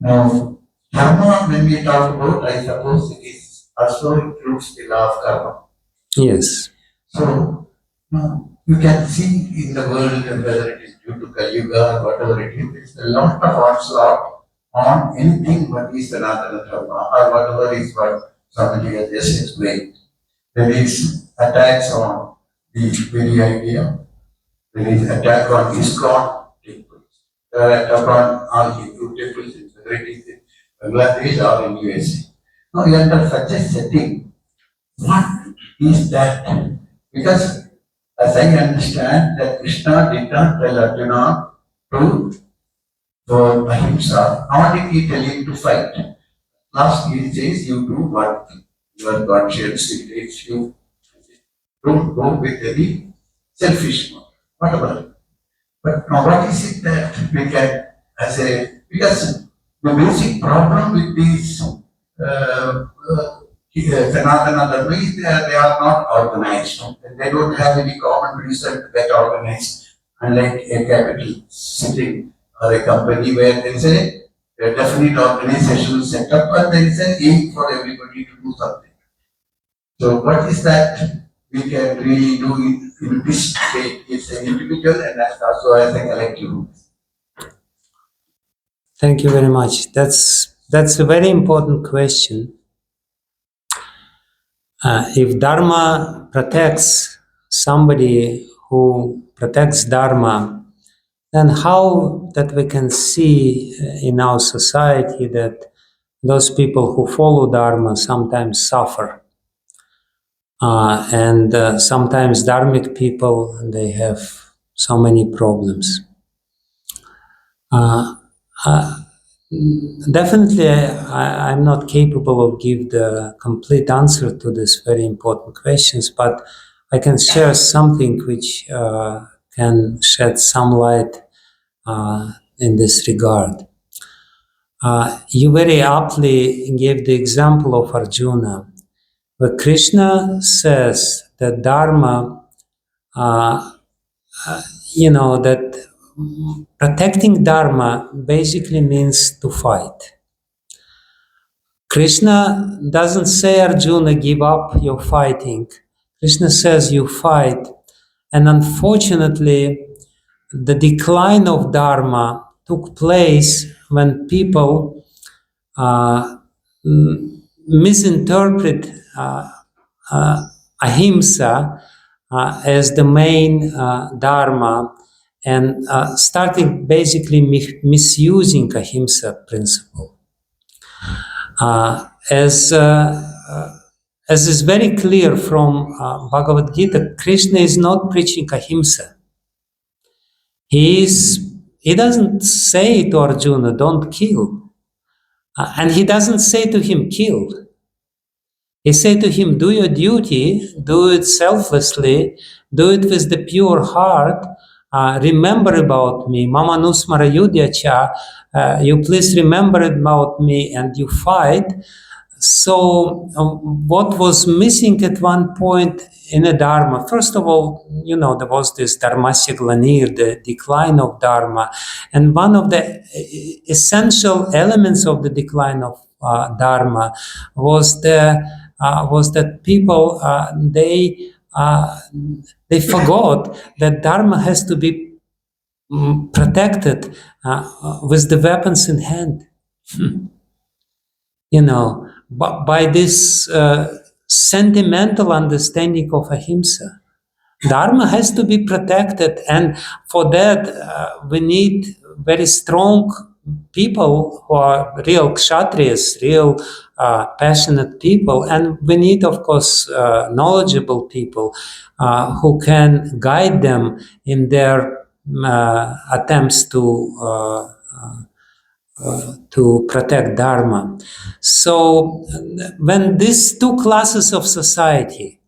Speaker 3: Now, Dharma, when we talk about, I suppose it is also includes the law of karma.
Speaker 1: Yes.
Speaker 3: So, you can see in the world, whether it is due to Kali Yuga or whatever it is, there is a lot of onslaught on anything what is Sanatana Dharma or whatever is what somebody has just explained. There is attacks on the very idea. There is attack on ISKCON temples. There are attack on all Hindu temples in whether it is in Bangladesh or in USA. Now, under such a setting, what is that? Because as I understand that Krishna did not tell Arjuna to for ahimsa, nor did he tell him to fight. Last he says you do what your conscience dictates you. Don't go with any selfish one, whatever. But now what is it that we can as a because the basic problem with these Sanatana Dharma is they are not organized. They don't have any common reason to get organized, unlike a capital city or a company where there is a definite organizational setup and there is an aim for everybody to do something. So what is that we can really do in this state? It's an individual and also as a collective.
Speaker 1: Thank you very much. That's a very important question. If Dharma protects somebody who protects Dharma, then how that we can see in our society that those people who follow Dharma sometimes suffer. And sometimes Dharmic people, they have so many problems. Definitely, I'm not capable of give the complete answer to these very important questions, but I can share something which can shed some light in this regard. You very aptly gave the example of Arjuna, where Krishna says that Dharma, that protecting Dharma basically means to fight. Krishna doesn't say, Arjuna, give up your fighting. Krishna says you fight. And unfortunately, the decline of Dharma took place when people misinterpret ahimsa as the main Dharma and started basically misusing ahimsa principle. As is very clear from Bhagavad Gita, Krishna is not preaching ahimsa. He doesn't say to Arjuna, don't kill. And he doesn't say to him, kill. He said to him, do your duty, do it selflessly, do it with the pure heart, remember about me, Mama Nusmara Yudhyacha, you please remember about me and you fight. So what was missing at one point in the Dharma, first of all, there was this Dharmasya Glanir, the decline of Dharma, and one of the essential elements of the decline of Dharma was that people they forgot that Dharma has to be protected with the weapons in hand. By this sentimental understanding of ahimsa. Dharma has to be protected, and for that we need very strong people who are real kshatriyas, real passionate people, and we need, of course, knowledgeable people who can guide them in their attempts to protect Dharma. So when these two classes of society,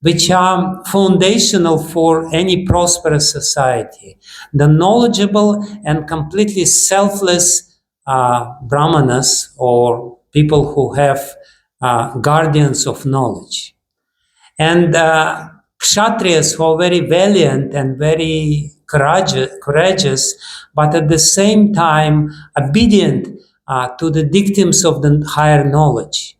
Speaker 1: which are foundational for any prosperous society, the knowledgeable and completely selfless brahmanas, or people who have guardians of knowledge, and kshatriyas who are very valiant and very courageous, but at the same time obedient to the dictates of the higher knowledge.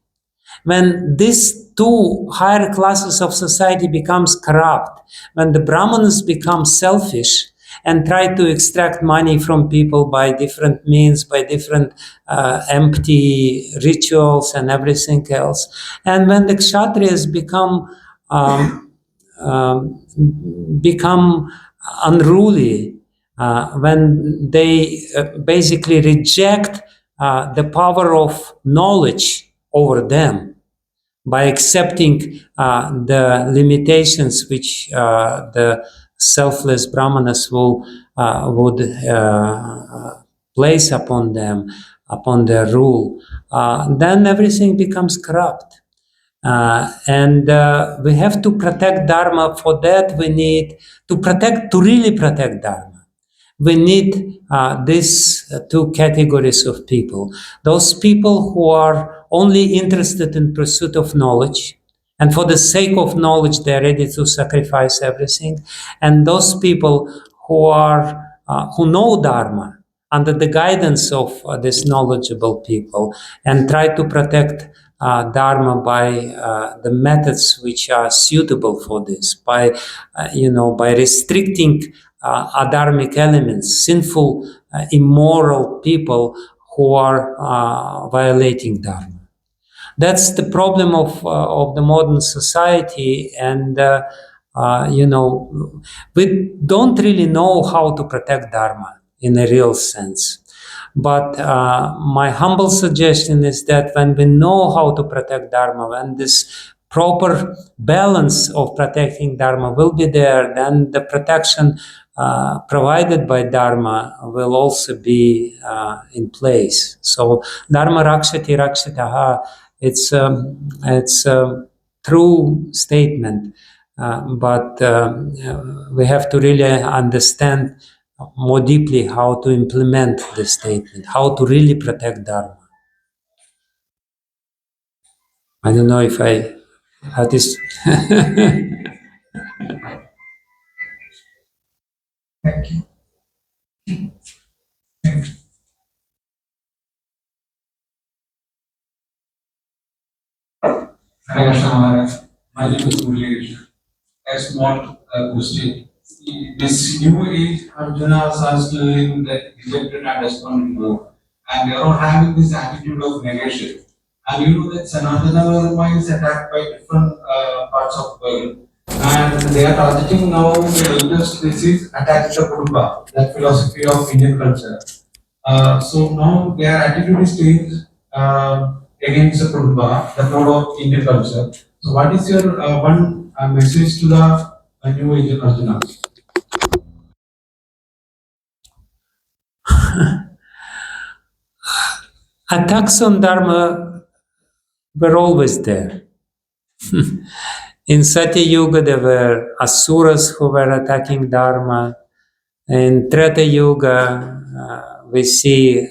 Speaker 1: When these two higher classes of society becomes corrupt, when the brahmanas become selfish and try to extract money from people by different means, by different empty rituals and everything else, and when the kshatriyas become unruly, when they basically reject the power of knowledge over them by accepting the limitations which the selfless brahmanas would place upon them, upon their rule, then everything becomes corrupt. And we have to protect Dharma. For that, we need to really protect Dharma. We need these two categories of people. Those people who are only interested in pursuit of knowledge, and for the sake of knowledge, they're ready to sacrifice everything. And those people who know Dharma under the guidance of these knowledgeable people and try to protect Dharma by the methods which are suitable for this, by restricting adharmic elements, sinful, immoral people who are violating Dharma. That's the problem of the modern society, and we don't really know how to protect Dharma in a real sense. But my humble suggestion is that when we know how to protect Dharma, when this proper balance of protecting Dharma will be there, then the protection provided by Dharma will also be in place. So Dharma rakshati rakshitaha, it's a true statement, but we have to really understand more deeply how to implement this statement, how to really protect Dharma. I don't know if I had this.
Speaker 2: Thank you.
Speaker 4: Hare Krishna Maharaj. My name is Murli. A small question. This new age Arjunas are still in the rejected and despondent mode, and they are not having this attitude of negation. And you know that Sanatana Dharma is attacked by different parts of the world, and they are targeting now the latest disease attached to Kuruba, that philosophy of Indian culture. So now their attitude is changed against the Kuruba, the code of Indian culture. So what is your one message to the new age Arjunas?
Speaker 1: Attacks on Dharma were always there. In Satya Yuga, there were asuras who were attacking Dharma. In Treta Yuga, we see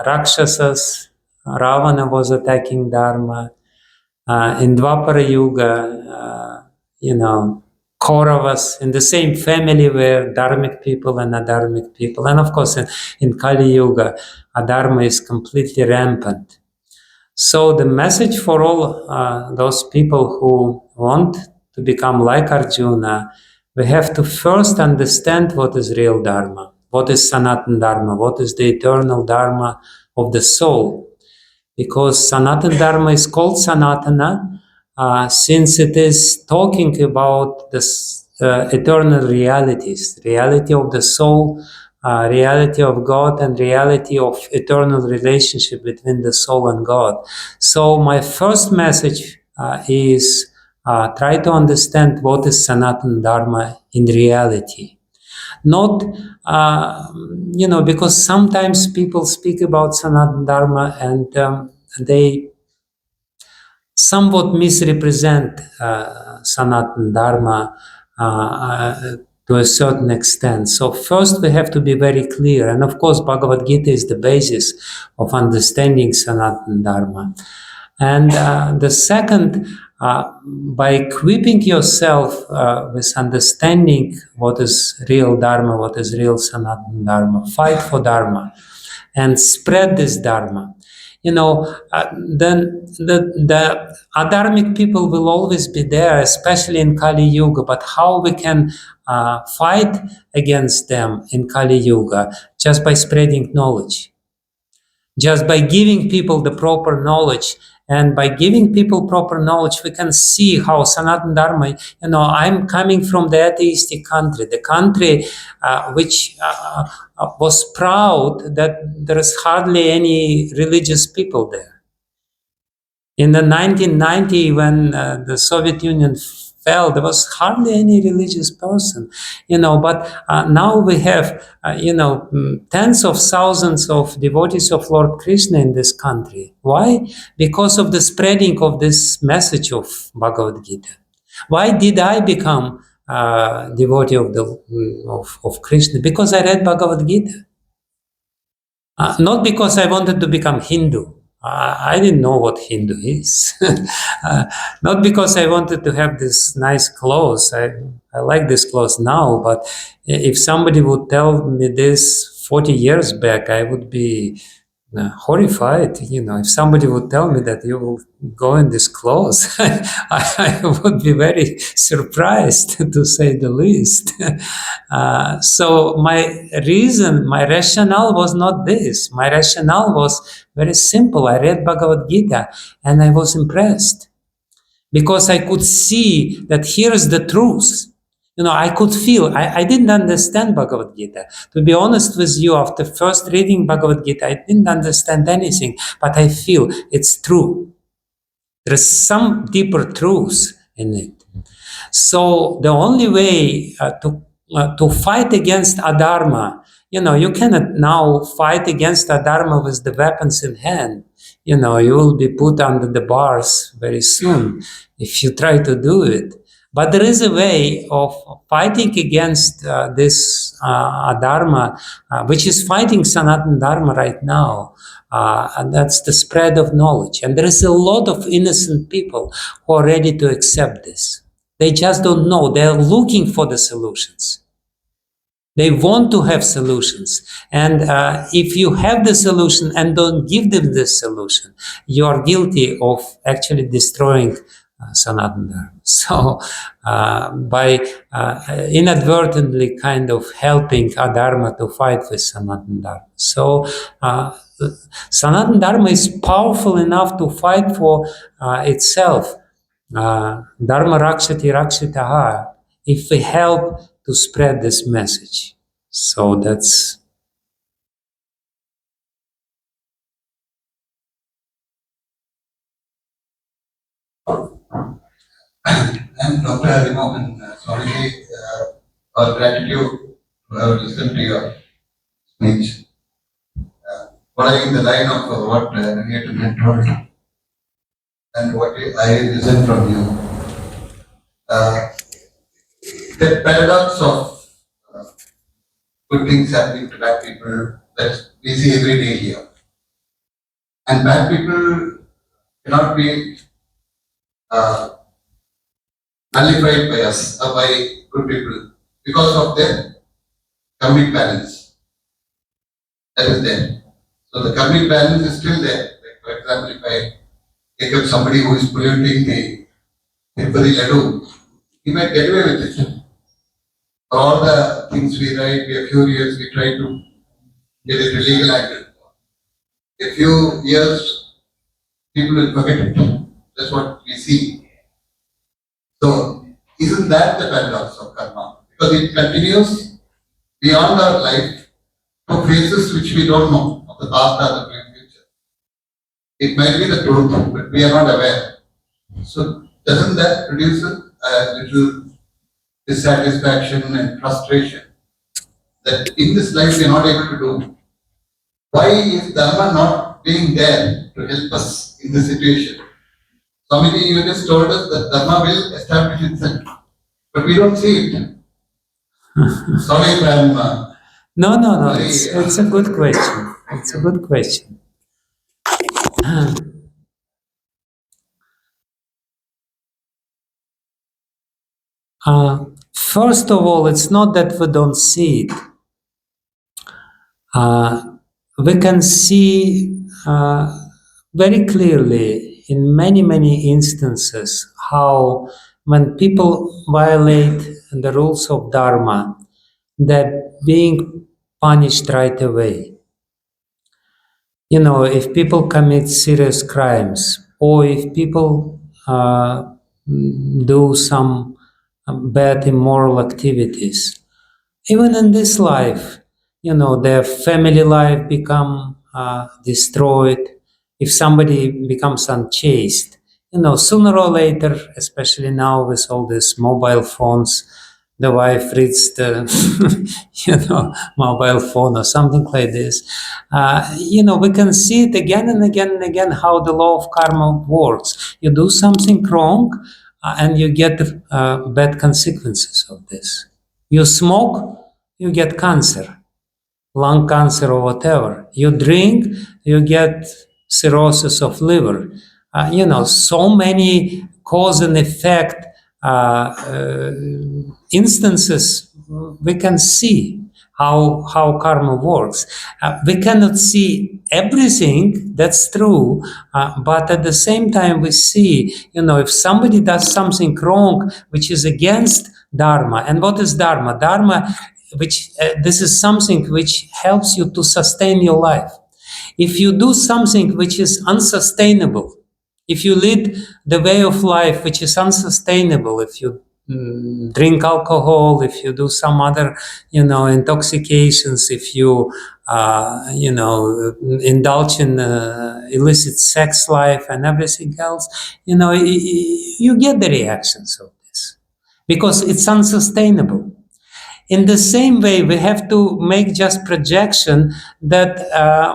Speaker 1: Rakshasas. Ravana was attacking Dharma. In Dwapara Yuga, Kauravas, in the same family were dharmic people and adharmic people. And of course, in Kali Yuga, adharma is completely rampant. So the message for all those people who want to become like Arjuna, we have to first understand what is real Dharma, what is Sanatana Dharma, what is the eternal Dharma of the soul. Because Sanatana Dharma is called Sanatana since it is talking about this eternal realities, reality of the soul, reality of God, and reality of eternal relationship between the soul and God. So my first message is try to understand what is Sanatana Dharma in reality. Not, because sometimes people speak about Sanatana Dharma and they somewhat misrepresent Sanatana Dharma to a certain extent. So first we have to be very clear. And of course, Bhagavad Gita is the basis of understanding Sanatana Dharma. And the second, by equipping yourself with understanding what is real Dharma, what is real Sanatana Dharma, fight for Dharma, and spread this Dharma. Then the adharmic people will always be there, especially in Kali Yuga. But how we can fight against them in Kali Yuga? Just by spreading knowledge. Just by giving people the proper knowledge. And by giving people proper knowledge, we can see how Sanatana Dharma, I'm coming from the atheistic country, the country which was proud that there is hardly any religious people there. In the 1990, when the Soviet Union fell, there was hardly any religious person, but now we have, tens of thousands of devotees of Lord Krishna in this country. Why? Because of the spreading of this message of Bhagavad Gita. Why did I become devotee of Krishna? Because I read Bhagavad Gita. Not because I wanted to become Hindu. I didn't know what Hindu is. Not because I wanted to have this nice clothes. I like this clothes now, but if somebody would tell me this 40 years back, I would be horrified. If somebody would tell me that you will go in this clothes, I would be very surprised, to say the least. So my rationale was not this. My rationale was very simple. I read Bhagavad Gita and I was impressed because I could see that here is the truth. I could feel, I didn't understand Bhagavad Gita. To be honest with you, after first reading Bhagavad Gita, I didn't understand anything, but I feel it's true. There is some deeper truth in it. So the only way to fight against adharma, you cannot now fight against adharma with the weapons in hand. You will be put under the bars very soon if you try to do it. But there is a way of fighting against this adharma, which is fighting Sanatana Dharma right now. And that's the spread of knowledge. And there is a lot of innocent people who are ready to accept this. They just don't know. They're looking for the solutions. They want to have solutions. And if you have the solution and don't give them the solution, you are guilty of actually destroying Sanatana Dharma. So by inadvertently kind of helping Adharma to fight with Sanatana Dharma. So Sanatana Dharma is powerful enough to fight for itself. Dharma rakshati rakshitaha, if we help to spread this message. So that's...
Speaker 3: And Dr. Harimohan, sorry, our gratitude to have listened to your speech. Following the line of what Narrator had told and what I listened from you. The paradox of good things happening to bad people that we see every day here. And bad people cannot be nullified by us or by good people because of their karmic balance. That is there. So the karmic balance is still there. Like for example, if I take up somebody who is polluting the Tirupati Laddu, he might get away with it. For all the things we write, we are furious, we try to get it a legal action. A few years, people will forget it. That's what we see. So, is isn't that the paradox of karma? Because it continues beyond our life to phases which we don't know of the past or the future. It might be the truth, but we are not aware. So doesn't that produce a little dissatisfaction and frustration that in this life we are not able to do? Why is Dharma not being there to help us in this situation? Swamiji, you just told us that Dharma will establish itself, but we don't see it. Sorry if I'm...
Speaker 1: No. It's a good question. It's a good question. First of all, it's not that we don't see it. We can see very clearly in many instances how when people violate the rules of Dharma, they're being punished right away. If people commit serious crimes, or if people do some bad immoral activities, even in this life, their family life become destroyed. If somebody becomes unchaste, sooner or later, especially now with all these mobile phones, the wife reads the, mobile phone or something like this. We can see it again and again how the law of karma works. You do something wrong, and you get bad consequences of this. You smoke, you get cancer, lung cancer or whatever. You drink, you get cirrhosis of liver. So many cause and effect instances we can see how karma works. We cannot see everything, that's true, but at the same time we see, if somebody does something wrong which is against Dharma. And what is Dharma? Dharma, this is something which helps you to sustain your life. If you do something which is unsustainable, if you lead the way of life which is unsustainable, if you drink alcohol, if you do some other, intoxications, if you, indulge in illicit sex life and everything else, you get the reactions of this because it's unsustainable. In the same way, we have to make just projection that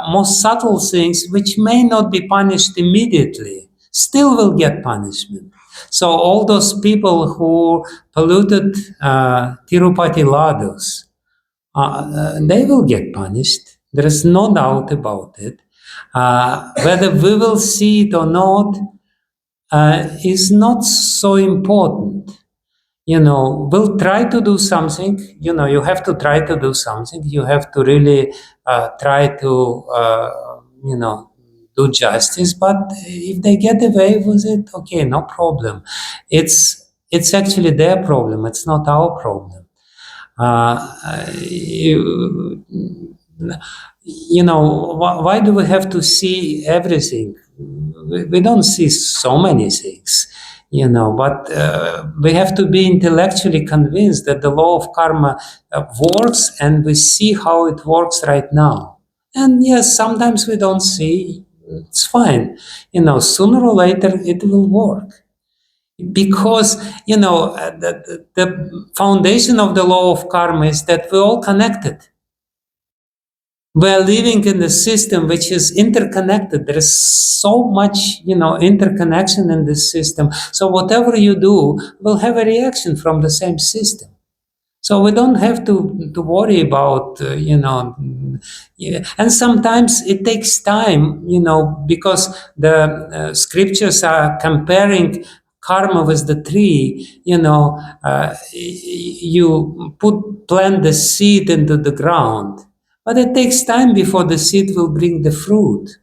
Speaker 1: most subtle things which may not be punished immediately still will get punishment. So all those people who polluted Tirupati Ladus, they will get punished. There is no doubt about it. Whether we will see it or not is not so important. We'll try to do something. You have to try to do something. You have to really try to, do justice. But if they get away with it, okay, no problem. It's actually their problem. It's not our problem. Why do we have to see everything? We don't see so many things. But we have to be intellectually convinced that the law of karma works, and we see how it works right now. And yes, sometimes we don't see, it's fine. Sooner or later it will work. Because, the foundation of the law of karma is that we're all connected. We're living in a system which is interconnected. There is so much, interconnection in this system. So whatever you do will have a reaction from the same system. So we don't have to worry about, and sometimes it takes time, because the scriptures are comparing karma with the tree. You plant the seed into the ground. But it takes time before the seed will bring the fruit.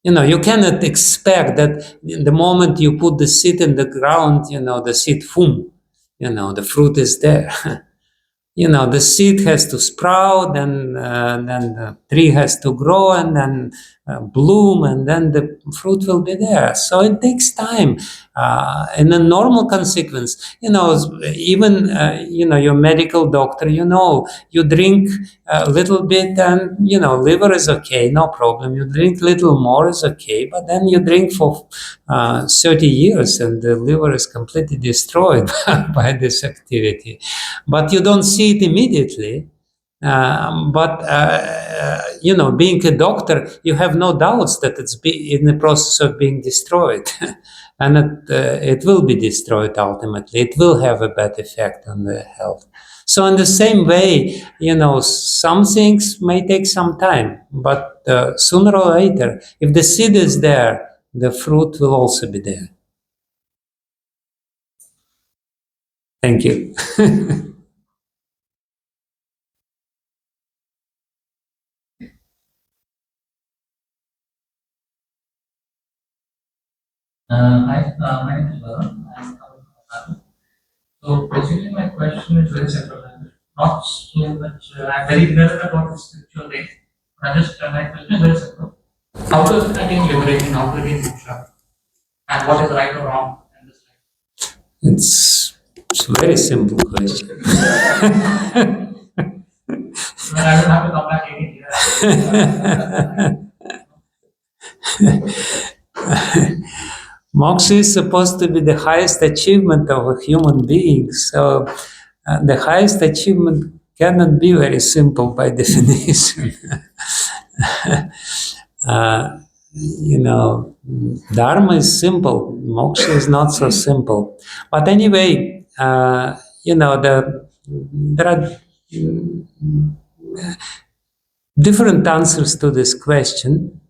Speaker 1: You cannot expect that the moment you put the seed in the ground, the seed, the fruit is there. the seed has to sprout, and then the tree has to grow, and then bloom, and then the fruit will be there. So it takes time. In a normal consequence, even your medical doctor, you drink a little bit, and liver is okay, no problem. You drink little more is okay, but then you drink for 30 years, and the liver is completely destroyed by this activity. But you don't see it immediately. Being a doctor, you have no doubts that it's in the process of being destroyed. And it will be destroyed ultimately. It will have a bad effect on the health. So in the same way, some things may take some time, but sooner or later, if the seed is there, the fruit will also be there. Thank you.
Speaker 2: Hi, my name is Varun. I'm coming from Tamil. So basically, my question is very simple. Not so much. I'm very ignorant about the spiritual way. My question is very simple. How to attain liberation? How to attain moksha? And what is right or wrong in this life?
Speaker 1: It's a very simple question.
Speaker 2: I don't have to come back again here.
Speaker 1: Moksha is supposed to be the highest achievement of a human being. So the highest achievement cannot be very simple by definition. Dharma is simple. Moksha is not so simple. But anyway, there are different answers to this question.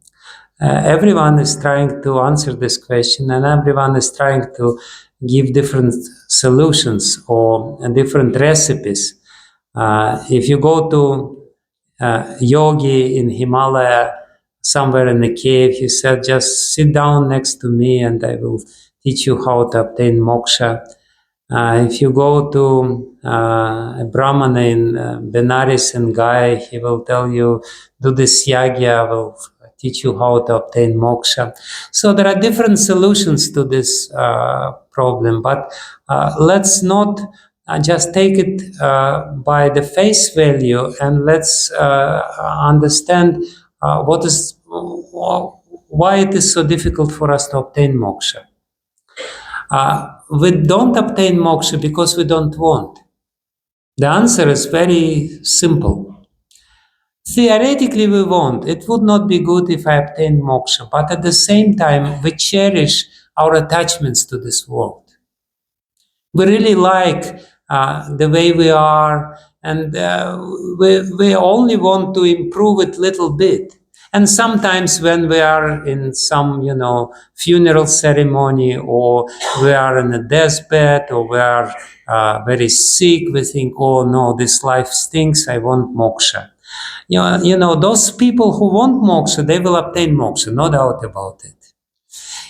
Speaker 1: Everyone is trying to answer this question, and everyone is trying to give different solutions or different recipes. If you go to yogi in Himalaya, somewhere in a cave, he said, just sit down next to me and I will teach you how to obtain moksha. If you go to a Brahmana in Benares and Gaya, he will tell you, do this yagya, I will teach you how to obtain moksha. So there are different solutions to this problem, but let's not just take it by the face value, and let's understand why it is so difficult for us to obtain moksha. We don't obtain moksha because we don't want. The answer is very simple. Theoretically, we want. It would not be good if I obtain moksha, but at the same time, we cherish our attachments to this world. We really like the way we are, and we only want to improve it a little bit. And sometimes when we are in some, funeral ceremony, or we are in a deathbed, or we are very sick, we think, oh no, this life stinks, I want moksha. Those people who want moksha, they will obtain moksha, no doubt about it.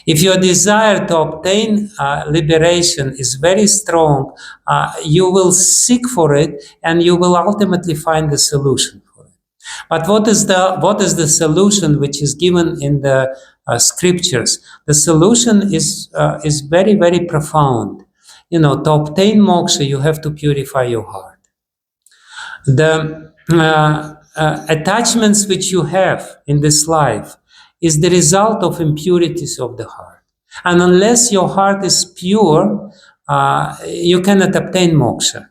Speaker 1: If your desire to obtain liberation is very strong, you will seek for it, and you will ultimately find the solution for it. But what is the solution which is given in the scriptures? The solution is very, very profound. To obtain moksha, you have to purify your heart. The attachments which you have in this life is the result of impurities of the heart. And unless your heart is pure, you cannot obtain moksha.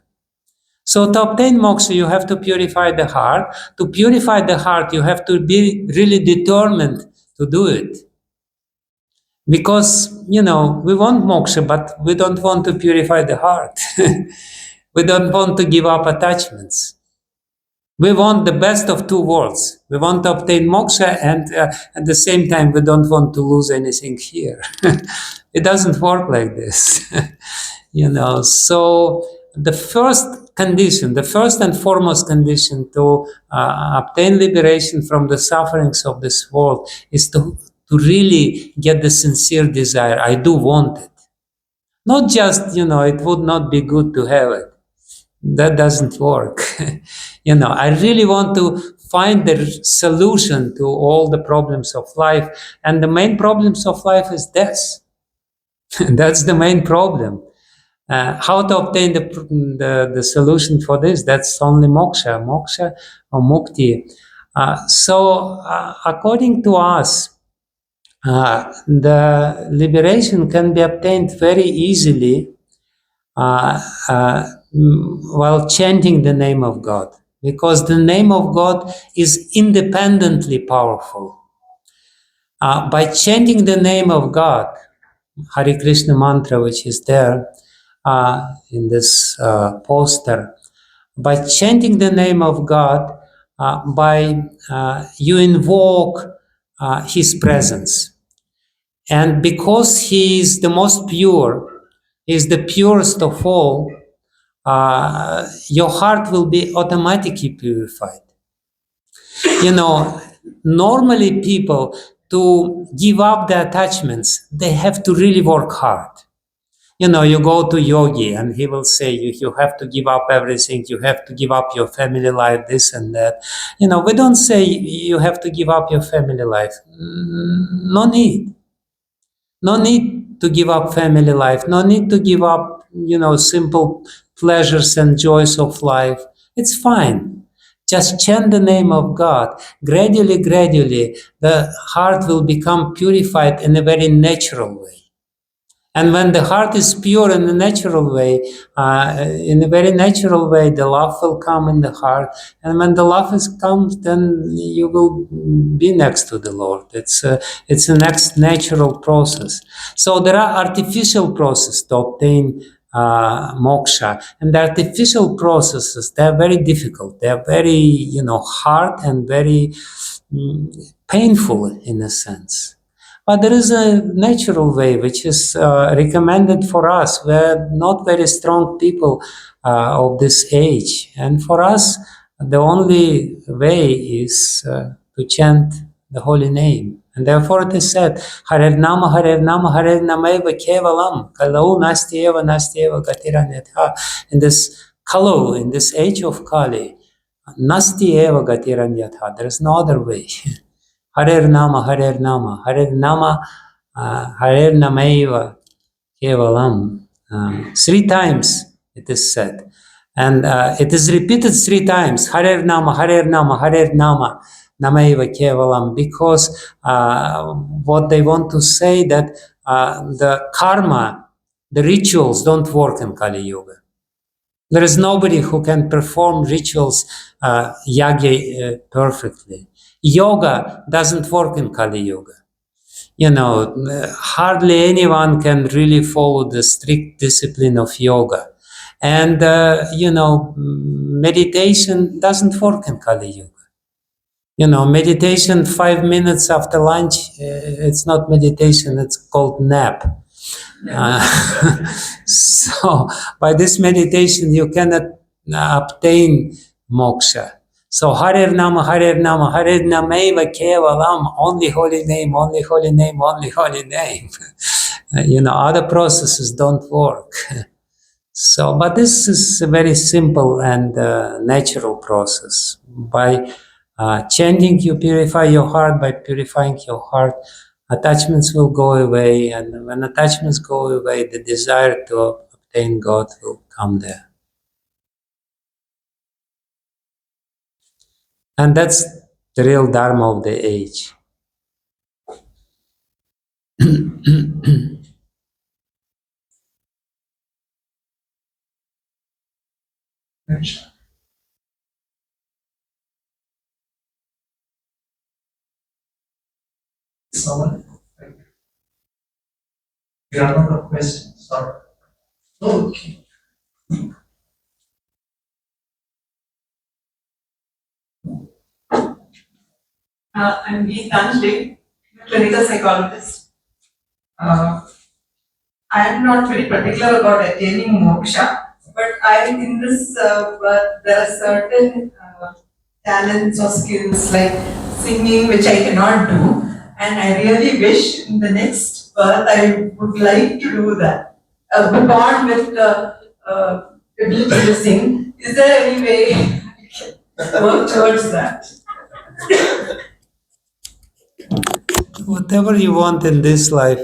Speaker 1: So to obtain moksha, you have to purify the heart. To purify the heart, you have to be really determined to do it. Because, we want moksha, but we don't want to purify the heart. We don't want to give up attachments. We want the best of two worlds. We want to obtain moksha, and at the same time, we don't want to lose anything here. It doesn't work like this. So the first condition, the first and foremost condition to obtain liberation from the sufferings of this world is to really get the sincere desire. I do want it. Not just, it would not be good to have it. that doesn't work. I really want to find the solution to all the problems of life, and the main problems of life is death. That's the main problem. How to obtain the solution for this? That's only moksha or mukti. So according to us, the liberation can be obtained very easily while chanting the name of God, because the name of God is independently powerful. By chanting the name of God, Hare Krishna mantra, which is there in this poster, by chanting the name of God, you invoke His presence. And because He is the most pure, He is the purest of all, your heart will be automatically purified. Normally people, to give up the attachments, they have to really work hard. You go to yogi and he will say you have to give up everything, you have to give up your family life, this and that. We don't say you have to give up your family life. No need. No need to give up family life. No need to give up, simple pleasures and joys of life. It's fine. Just chant the name of God. Gradually, the heart will become purified in a very natural way. And when the heart is pure in a natural way, the love will come in the heart. And when the love comes, then you will be next to the Lord. It's a next natural process. So there are artificial processes to obtain moksha, and the artificial processes, they are very difficult. They are very, hard and very painful in a sense. But there is a natural way which is recommended for us. We're not very strong people of this age. And for us, the only way is to chant the holy name. And therefore it is said, Harer Nama, Harer Nama, Harer Namaiva Kevalam, Kalau Nastyeva, Nastyeva Gatiranyatha. In this Kalau, in this age of Kali, Nastyeva Gatiranyatha, there is no other way. Harer Nama, Harer Nama, Harer Nama, Harer Namaiva Kevalam. 3 times it is said. And it is repeated 3 times. Harer Nama, Harer Nama, Harer Nama, Namaiva Kevalam. Because what they want to say that the karma, the rituals don't work in Kali Yuga. There is nobody who can perform rituals, yagya, perfectly. Yoga doesn't work in Kali Yuga. Hardly anyone can really follow the strict discipline of yoga. And, meditation doesn't work in Kali Yuga. Meditation 5 minutes after lunch, it's not meditation, it's called nap. So by this meditation, you cannot obtain moksha. So Harer Nama, Harer Nama, Harer Namaiva Kevalam, only holy name, only holy name, only holy name. Other processes don't work. So, but this is a very simple and natural process. By chanting, you purify your heart. By purifying your heart, attachments will go away. And when attachments go away, the desire to obtain God will come there. And that's the real dharma of the age.
Speaker 2: Someone? You are not a question, sorry. Okay.
Speaker 5: I'm Geetanjali, clinical psychologist. I am not very particular about attaining moksha, but I in this birth there are certain talents or skills like singing which I cannot do, and I really wish in the next birth I would like to do that. Born with the ability to sing, Is there any way I can work towards that?
Speaker 1: Whatever you want in this life,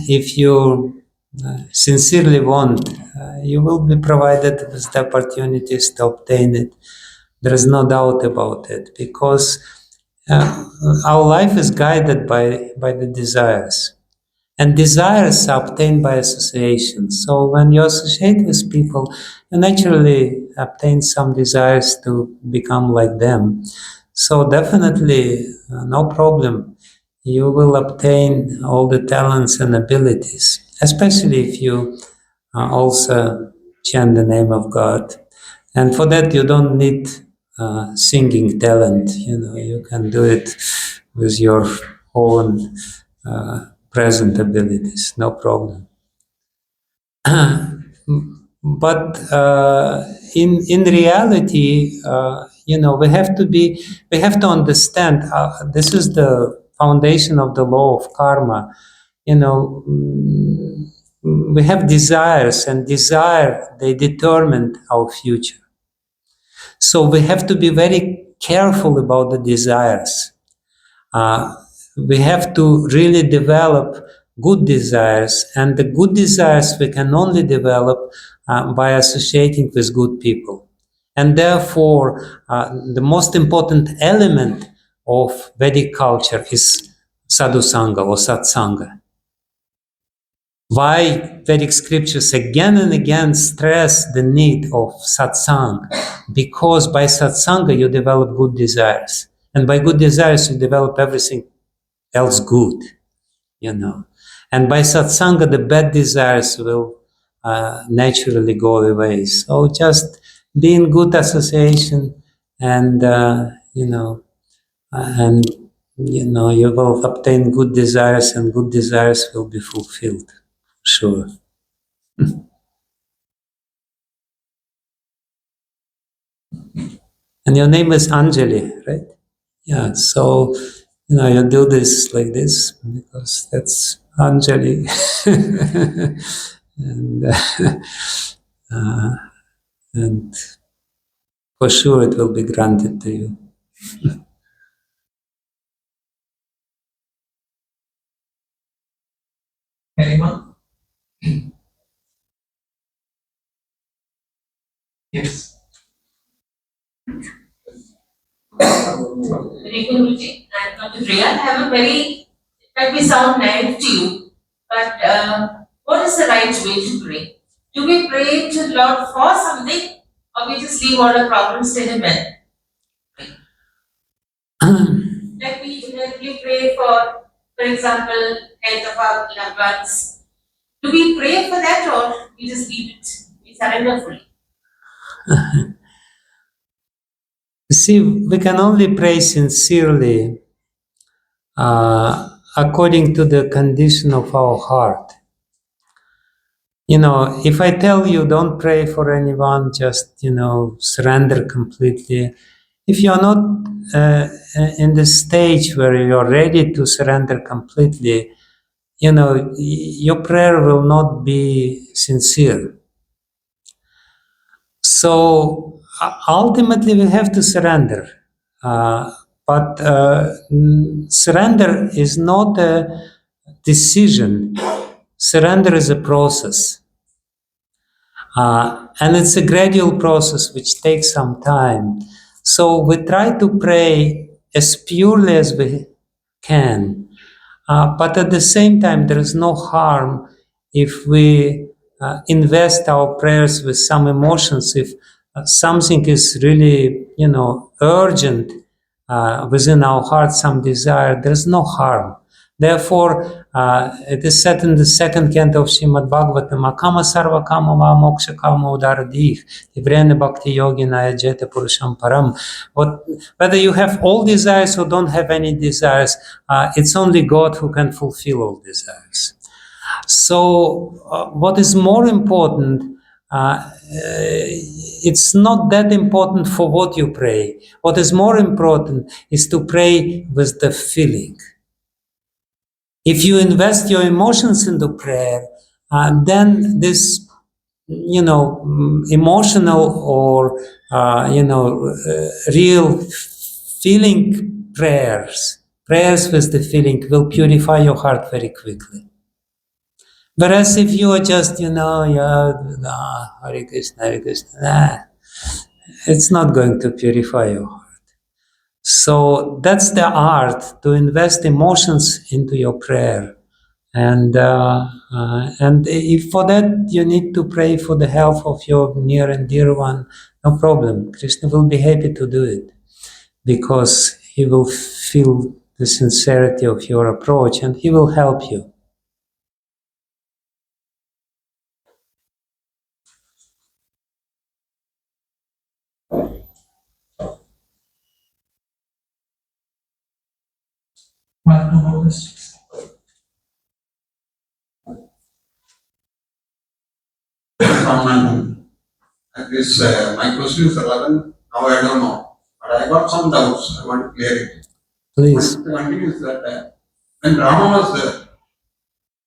Speaker 1: if you sincerely want, you will be provided with the opportunities to obtain it. There is no doubt about it, because our life is guided by the desires. And desires are obtained by association. So when you associate with people, you naturally obtain some desires to become like them. So definitely, no problem. You will obtain all the talents and abilities, especially if you also chant the name of God. And for that, you don't need singing talent. You can do it with your own present abilities, no problem. But in reality, we have to understand. This is the foundation of the law of karma. We have desires, and desire, they determine our future. So we have to be very careful about the desires. We have to really develop good desires, and the good desires we can only develop by associating with good people. And therefore, the most important element of Vedic culture is sadhusanga or satsanga. Why Vedic scriptures again and again stress the need of satsang? Because by satsanga you develop good desires. And by good desires you develop everything else good, And by satsanga the bad desires will naturally go away. So just be in good association, and you will obtain good desires, and good desires will be fulfilled. Sure. And your name is Anjali, right? Yeah, so, you do this like this because that's Anjali. and for sure it will be granted to you.
Speaker 2: Anyone? Yes.
Speaker 6: Very good, Ruchi. I'm not Priya. I have a very, let me sound naive to you, but what is the right way to pray? Do we pray to the Lord for something, or we just leave all the problems to Him and let me pray for example, health of our loved ones. Do we pray for that, or we just leave it? We surrender fully.
Speaker 1: See, we can only pray sincerely according to the condition of our heart. If I tell you don't pray for anyone, just, surrender completely. If you're not in the stage where you're ready to surrender completely, your prayer will not be sincere. So ultimately we have to surrender. But surrender is not a decision. Surrender is a process. And it's a gradual process which takes some time. So we try to pray as purely as we can. But at the same time, there is no harm if we invest our prayers with some emotions. If something is really, urgent within our heart, some desire, there is no harm. Therefore, it is said in the second canto of Srimad Bhagavatam, Akama sarva kama va moksha kama udaradih, Tivrene bhakti yogina ajete purusham param. Whether you have all desires or don't have any desires, it's only God who can fulfill all desires. So what is more important, it's not that important for what you pray. What is more important is to pray with the feeling. If you invest your emotions into prayer, then this emotional or real feeling prayers with the feeling will purify your heart very quickly. Whereas if you are just, Hare Krishna, it's not going to purify your heart. So that's the art, to invest emotions into your prayer. And if for that you need to pray for the health of your near and dear one, no problem. Krishna will be happy to do it, because he will feel the sincerity of your approach and he will help you.
Speaker 2: One, two more questions.
Speaker 3: My question is relevant. Now I don't know, but I got some doubts. I want to clear it.
Speaker 1: Please.
Speaker 3: One thing is that when Rama was there,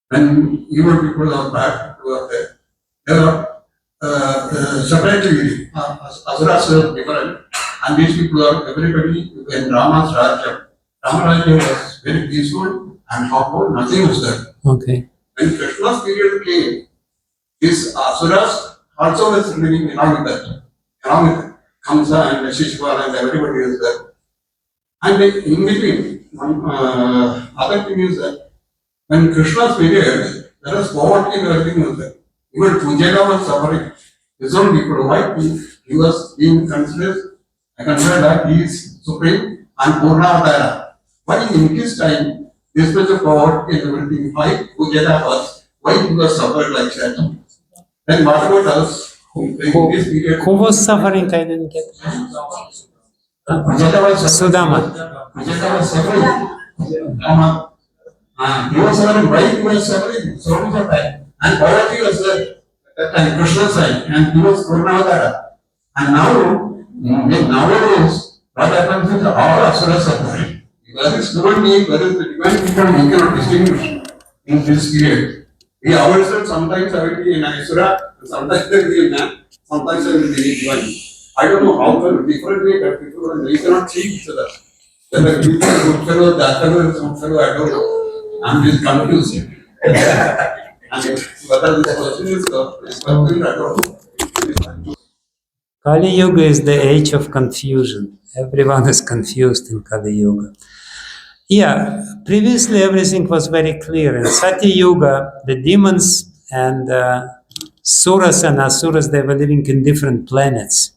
Speaker 3: when evil people or bad people were there, they were separately living. Asuras were different, and these people are everybody. When Rama's Rajya, Rama Rajya was very peaceful and harmful. Nothing was there.
Speaker 1: Okay.
Speaker 3: When Krishna's period came, these Asuras also was living along with that, along with Kamsa and Shishupal and everybody is there. And in between, one other thing is that when Krishna's period, there was poverty and everything was there. Even Pujala was suffering. His own people, why he was being considered that he is supreme and Purnavadara. Why in his time, this much of poverty and everything, why Pujala was, why he was suffered like that? Then what about us? In this period,
Speaker 1: Who was suffering? I didn't get it. Sudama.
Speaker 3: Vijnana was suffering. He was suffering. Why he was suffering? So much of time. And poverty was there at that time, Krishna's side, and he was Purnavadara. And nowadays, what happens is all asuras are there. Where is human being, where is the divine people, we cannot distinguish in this period. We ourselves sometimes have to be in Asura, sometimes they will be in man, sometimes they will be divine. I don't know how to differently that people and we cannot see each other. Whether we are good fellow, that fellow is good fellow, I don't know. I'm just confused. And whether this question is confused, I don't know.
Speaker 1: Kali Yuga is the age of confusion. Everyone is confused in Kali Yuga. Yeah, previously everything was very clear. In Satya Yuga, the demons and Suras and Asuras, they were living in different planets.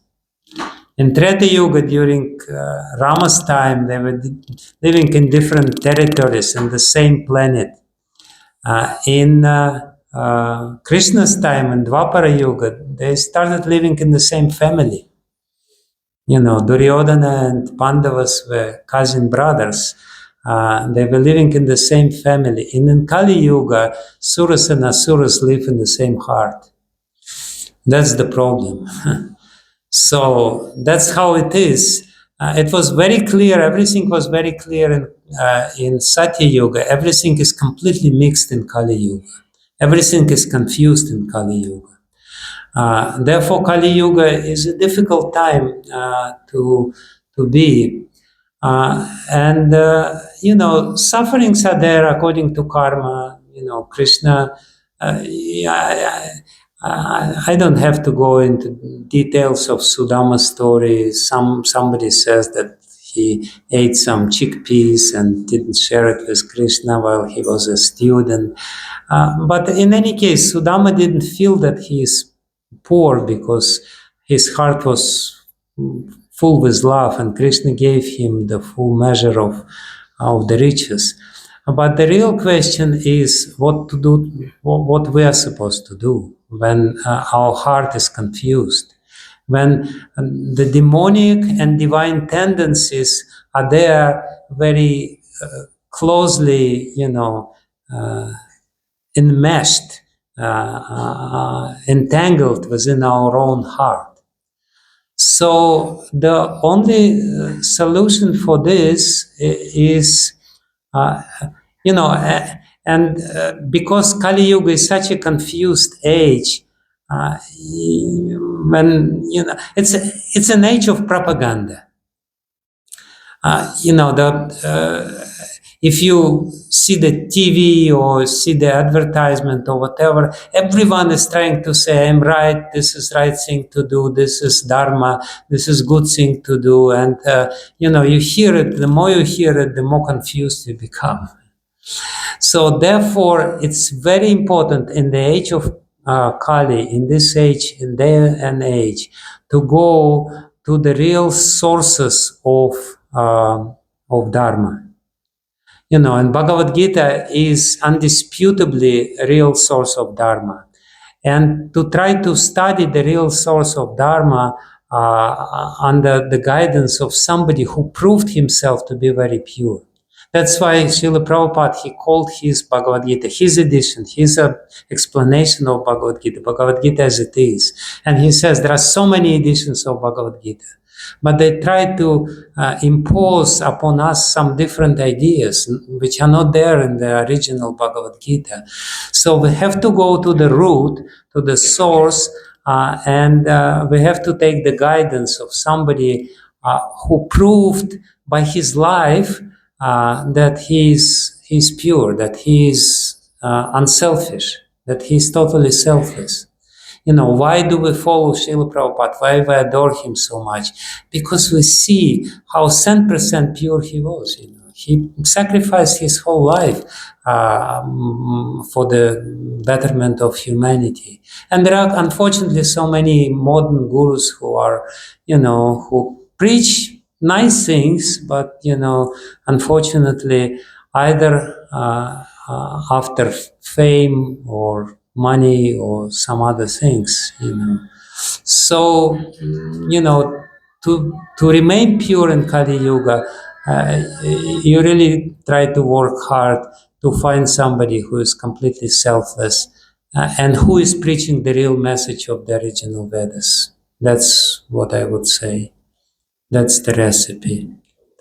Speaker 1: In Treta Yuga, during Rama's time, they were living in different territories in the same planet. In Krishna's time, in Dwapara Yuga, they started living in the same family. Duryodhana and Pandavas were cousin brothers. They were living in the same family. And in Kali Yuga, Suras and Asuras live in the same heart. That's the problem. So that's how it is. It was very clear, everything was very clear in Satya Yuga. Everything is completely mixed in Kali Yuga. Everything is confused in Kali Yuga. Therefore, Kali Yuga is a difficult time to be. Sufferings are there according to karma. Krishna. I don't have to go into details of Sudama's story. Somebody says that he ate some chickpeas and didn't share it with Krishna while he was a student. But in any case, Sudama didn't feel that he is poor because his heart was full with love, and Krishna gave him the full measure of the riches. But the real question is what to do, what we are supposed to do when our heart is confused, when the demonic and divine tendencies are there very closely, enmeshed, entangled within our own heart. So the only solution for this is, because Kali Yuga is such a confused age, when it's an age of propaganda. If you see the TV or see the advertisement or whatever, everyone is trying to say, I'm right, this is right thing to do, this is dharma, this is good thing to do. And, you hear it, the more you hear it, the more confused you become. So therefore, it's very important in the age of Kali, in this age, in day and age, to go to the real sources of Dharma. And Bhagavad Gita is undisputably a real source of Dharma. And to try to study the real source of Dharma under the guidance of somebody who proved himself to be very pure. That's why Srila Prabhupada, he called his Bhagavad Gita, his edition, his explanation of Bhagavad Gita as it is. And he says there are so many editions of Bhagavad Gita, but they try to impose upon us some different ideas which are not there in the original Bhagavad Gita. So we have to go to the root, to the source, and we have to take the guidance of somebody who proved by his life that he's pure, that he is unselfish, that he's totally selfless. Why do we follow Srila Prabhupada? Why we adore him so much? Because we see how 100% pure he was. He sacrificed his whole life for the betterment of humanity. And there are unfortunately so many modern gurus who are, who preach nice things, but unfortunately, either after fame or money or some other things, So, to remain pure in Kali Yuga, you really try to work hard to find somebody who is completely selfless and who is preaching the real message of the original Vedas. That's what I would say. That's the recipe.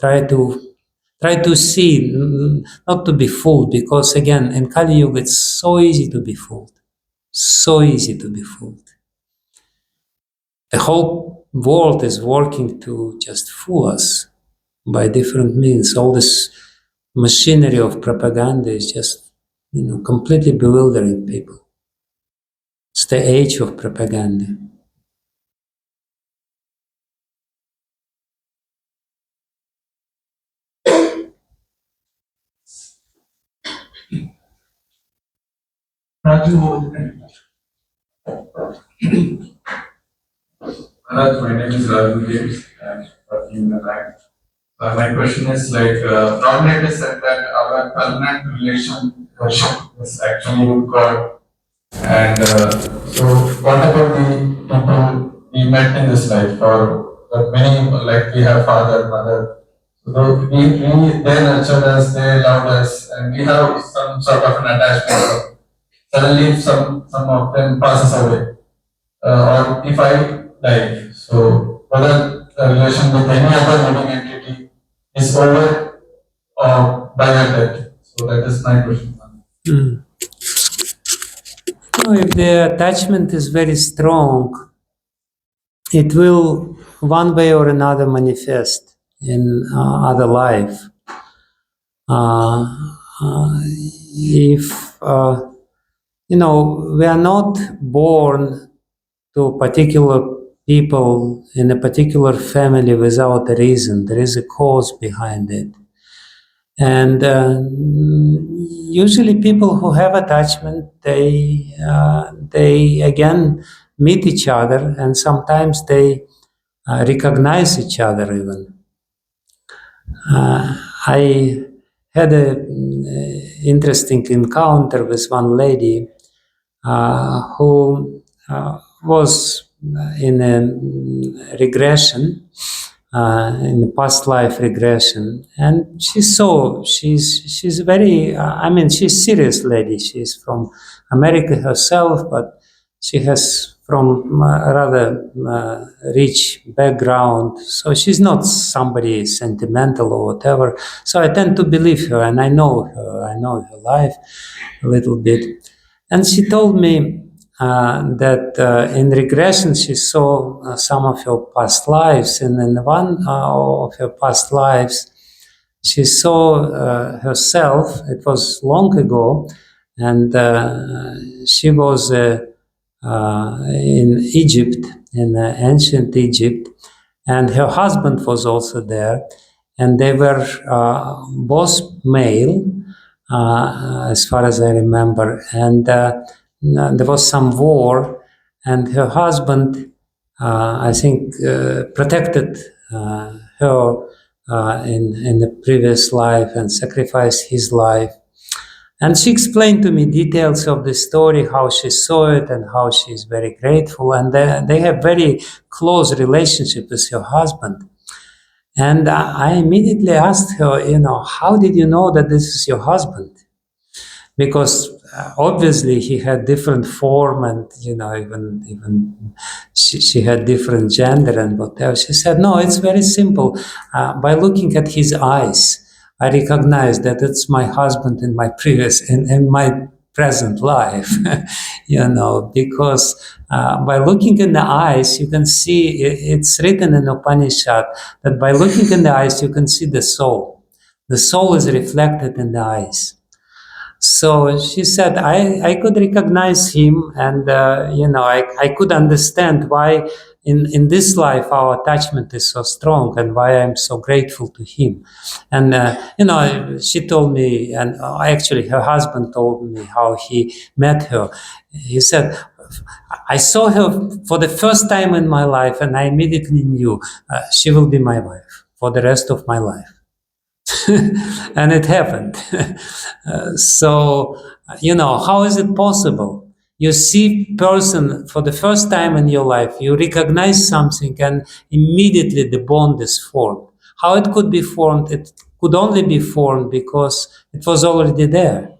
Speaker 1: Try to see, not to be fooled, because again, in Kali Yuga, it's so easy to be fooled. So easy to be fooled. The whole world is working to just fool us by different means. All this machinery of propaganda is just, completely bewildering people. It's the age of propaganda.
Speaker 2: Raju, over there.
Speaker 7: Maharaj, my name is Raju James. I'm working in the bank. My question is normally it is said that our permanent relationship is actually with God. And so, what about the people we met in this life, or many, like we have father, mother? So they nurtured us, they loved us, and we have some sort of an attachment. Suddenly, some of them passes away, or if I die, so whether the relation with any other living entity is over by our death. So that is my question.
Speaker 1: If the attachment is very strong, it will one way or another manifest in other life. If we are not born to particular people in a particular family without a reason. There is a cause behind it. And usually people who have attachment, they again meet each other, and sometimes they recognize each other even. I had an interesting encounter with one lady who was in a regression, in a past life regression, and she's very, she's a serious lady. She's from America herself, but she has from a rather rich background, so she's not somebody sentimental or whatever. So I tend to believe her, and I know her life a little bit. And she told me that in regression she saw some of her past lives, and in one of her past lives she saw herself. It was long ago, and she was in Egypt, in ancient Egypt, and her husband was also there, and they were both male, as far as I remember, and there was some war, and her husband, I think, protected her in the previous life and sacrificed his life. And she explained to me details of the story, how she saw it and how she is very grateful. And they have very close relationship with her husband. And I immediately asked her, how did you know that this is your husband? Because obviously he had different form, and even she had different gender and whatever. She said, no, it's very simple. By looking at his eyes, I recognize that it's my husband in my in my present life, because by looking in the eyes, you can see, it's written in Upanishad that by looking in the eyes, you can see the soul. The soul is reflected in the eyes. So she said, I could recognize him, and I could understand why in this life our attachment is so strong, and why I'm so grateful to him. And she told me, and actually her husband told me how he met her. He said, I saw her for the first time in my life, and I immediately knew she will be my wife for the rest of my life. And it happened. So, how is it possible? You see person for the first time in your life, you recognize something, and immediately the bond is formed. How it could be formed? It could only be formed because it was already there.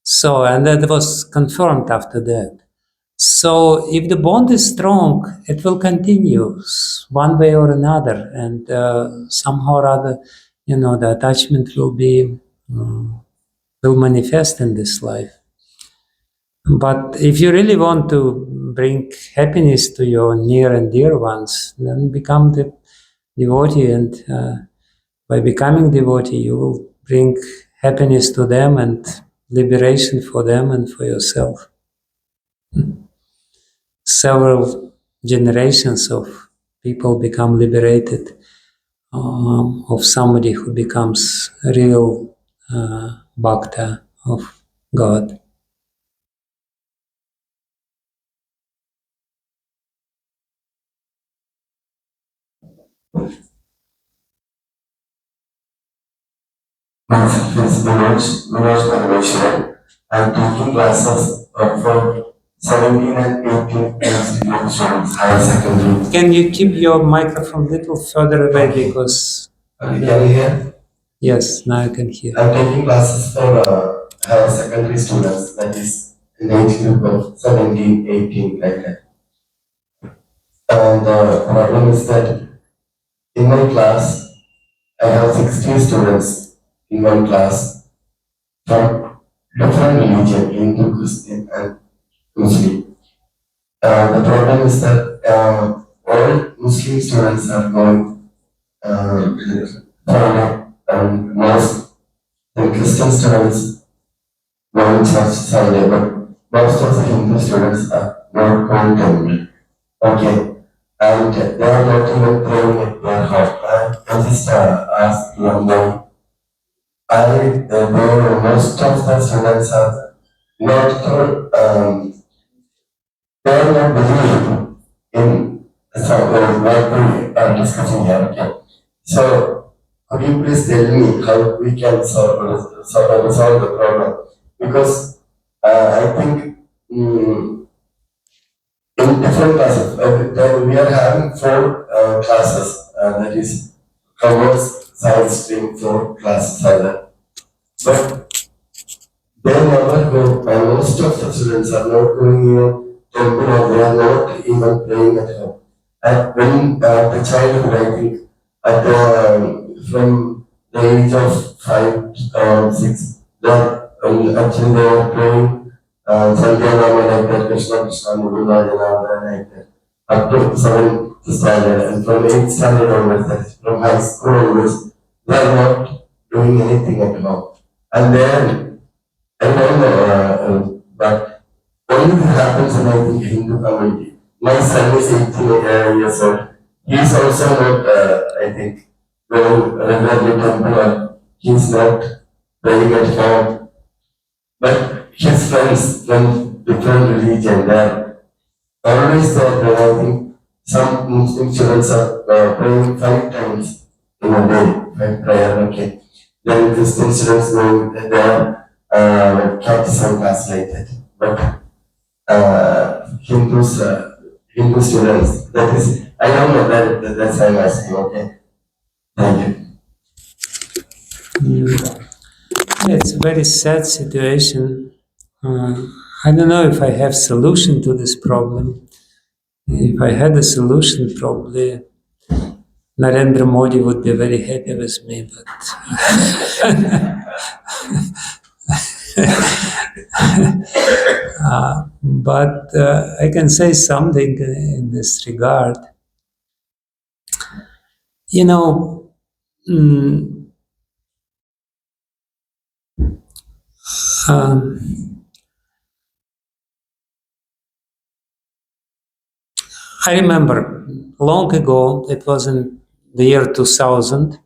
Speaker 1: So, and that was confirmed after that. So if the bond is strong, it will continue one way or another, and somehow or other, the attachment will manifest in this life. But if you really want to bring happiness to your near and dear ones, then become the devotee, and by becoming devotee, you will bring happiness to them and liberation for them and for yourself. Several generations of people become liberated of somebody who becomes a real bhakta of God.
Speaker 8: Myself is Manoj Parmeshwar. I am taking classes for 17 and 18 students, higher secondary.
Speaker 1: Can you keep your microphone a little further away, because...
Speaker 8: Can you hear?
Speaker 1: Yes, now I can hear.
Speaker 8: I am taking classes for higher secondary students, that is in the age group of 17, 18, like that. And the problem is that in my class, I have 60 students in one class from different religion, Hindu, Christian, and Muslim. The problem is that all Muslim students are going for mosque, and Christian students going church Sunday, but most of the Hindu students are not going temple. Okay, and they are not even praying at their house. I just asked one day. Most of the students are not they are not believing in what we are discussing here. Okay. So could you please tell me how we can solve the problem? Because I think in different classes, we are having 4 classes, that is commerce, science stream, 4 classes are there. But they never go, most of the students are not going in temple, or they are not even praying at home. And when the childhood, I think, from the age of 5 or 6, actually they are praying Sankhya like that, Krishna Krishna, Murula, Janardana, like that. Up to 7th standard, and from 8th standard onwards, that is from high school onwards, they are not doing anything at all. And then, I don't know, but only this happens in, I think, Hindu community. My son is 18 years old. He is also not, I think, going regularly temple, or he is not praying at home. But his friends from different religion, they are always there. I think some Muslim children are praying 5 times in a day, 5 prayer, okay. Then Christian students going there, catechism class like that. But Hindu students, that is, I don't know that's why I'm asking, okay. Thank you.
Speaker 1: It's a very sad situation. I don't know if I have solution to this problem. If I had a solution, probably Narendra Modi would be very happy with me, but I can say something in this regard. You know, I remember long ago, it was in the year 2000,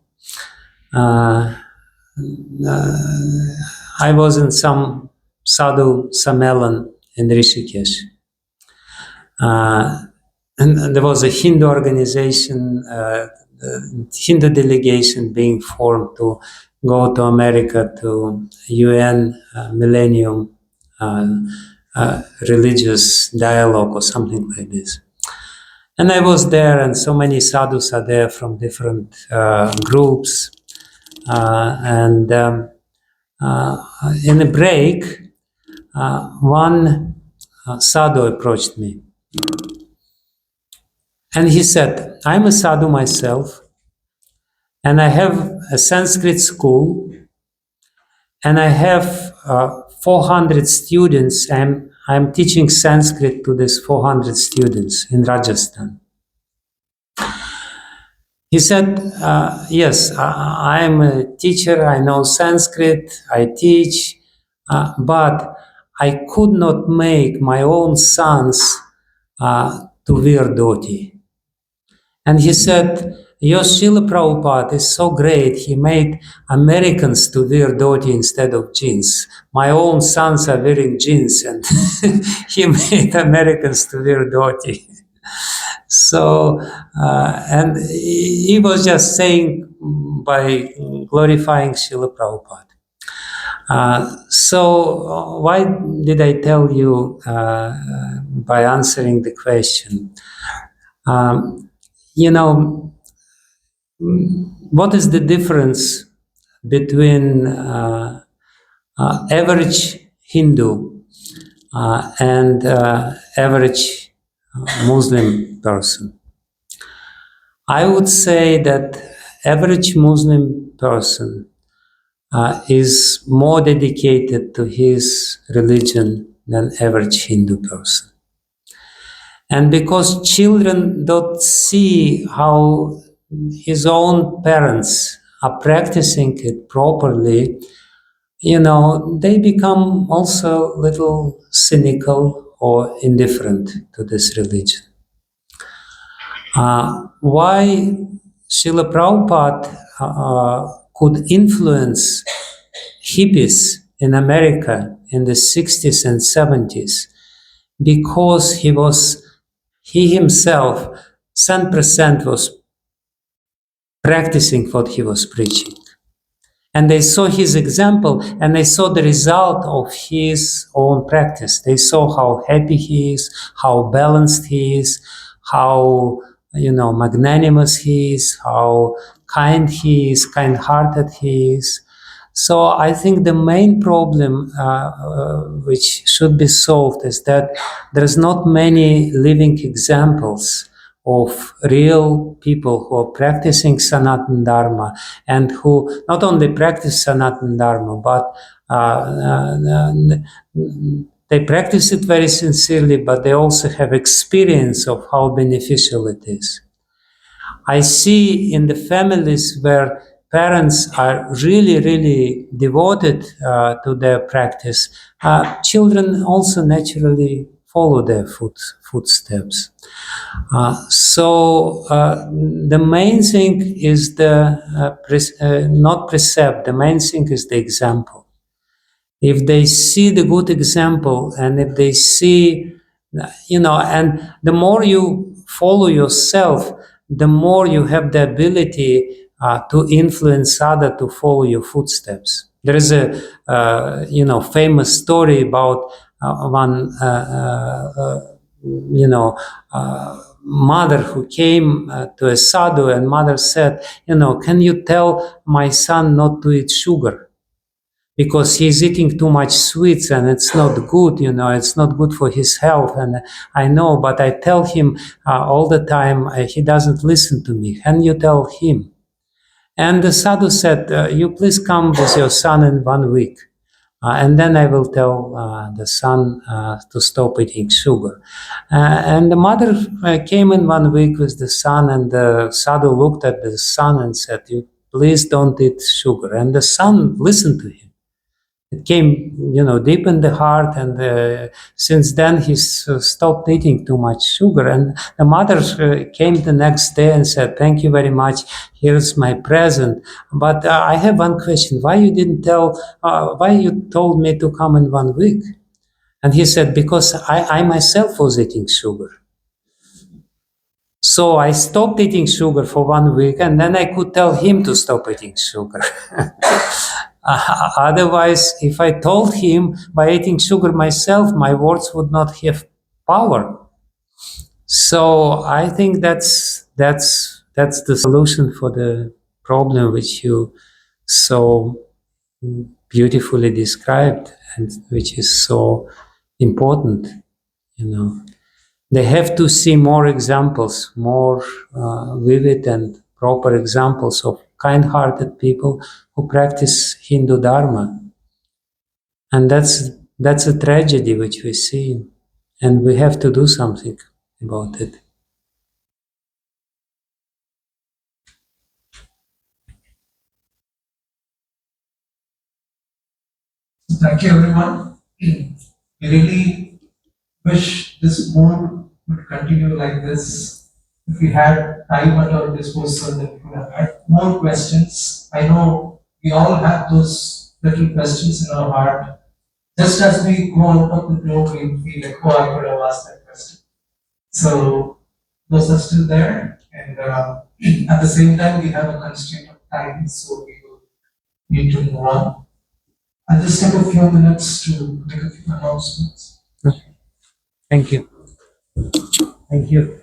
Speaker 1: I was in some sadhu sammelan in Rishikesh. And there was a Hindu organization, Hindu delegation being formed to go to America to UN Millennium Religious Dialogue or something like this. And I was there, and so many sadhus are there from different groups. And in a break, one sadhu approached me. And he said, I'm a sadhu myself, and I have a Sanskrit school, and I have 400 students. I'm teaching Sanskrit to these 400 students in Rajasthan. He said, yes, I'm a teacher, I know Sanskrit, I teach, but I could not make my own sons to wear dhoti. And he said, your Srila Prabhupada is so great, he made Americans to wear dhoti instead of jeans. My own sons are wearing jeans, and he made Americans to wear dhoti. So, and he was just saying by glorifying Srila Prabhupada. So why did I tell you by answering the question? You know, what is the difference between average Hindu and average Muslim person? I would say that average Muslim person is more dedicated to his religion than average Hindu person. And because children don't see how his own parents are practicing it properly, you know, they become also a little cynical or indifferent to this religion. Why Srila Prabhupada could influence hippies in America in the 60s and 70s? Because he himself, 100% was practicing what he was preaching. And they saw his example, and they saw the result of his own practice. They saw how happy he is, how balanced he is, how, you know, magnanimous he is, how kind he is, kind-hearted he is. So I think the main problem which should be solved is that there's not many living examples of real people who are practicing Sanatana Dharma, and who not only practice Sanatana Dharma, but they practice it very sincerely, but they also have experience of how beneficial it is. I see in the families where parents are really, really devoted to their practice, children also naturally follow their footsteps. So the main thing is not precept, the main thing is the example. If they see the good example, and if they see, and the more you follow yourself, the more you have the ability to influence others to follow your footsteps. There is a famous story about one mother who came to a sadhu, and mother said, can you tell my son not to eat sugar? Because he's eating too much sweets and it's not good, it's not good for his health. And I know, but I tell him all the time, he doesn't listen to me. Can you tell him? And the sadhu said, you please come with your son in 1 week. And then I will tell the son to stop eating sugar. And the mother came in 1 week with the son, and the sadhu looked at the son and said, you please don't eat sugar. And the son listened to him. It came, deep in the heart, and since then he's stopped eating too much sugar. And the mother came the next day and said, thank you very much, here's my present. But I have one question, why you told me to come in 1 week? And he said, because I myself was eating sugar. So I stopped eating sugar for 1 week, and then I could tell him to stop eating sugar. Otherwise, if I told him by eating sugar myself, my words would not have power. So I think that's the solution for the problem which you so beautifully described, and which is so important. They have to see more examples, more vivid and proper examples of kind-hearted people who practice Hindu Dharma. And that's a tragedy which we see, and we have to do something about it.
Speaker 2: Thank you, everyone. We really wish this mode would continue like this. If we had time at our disposal, if we had more questions, I know we all have those little questions in our heart. Just as we go out of the door, we feel like, oh, I could have asked that question. So those are still there, and at the same time, we have a constraint of time, so we will need to move on. I'll just take a few minutes to make a few announcements.
Speaker 1: Thank you. Thank you.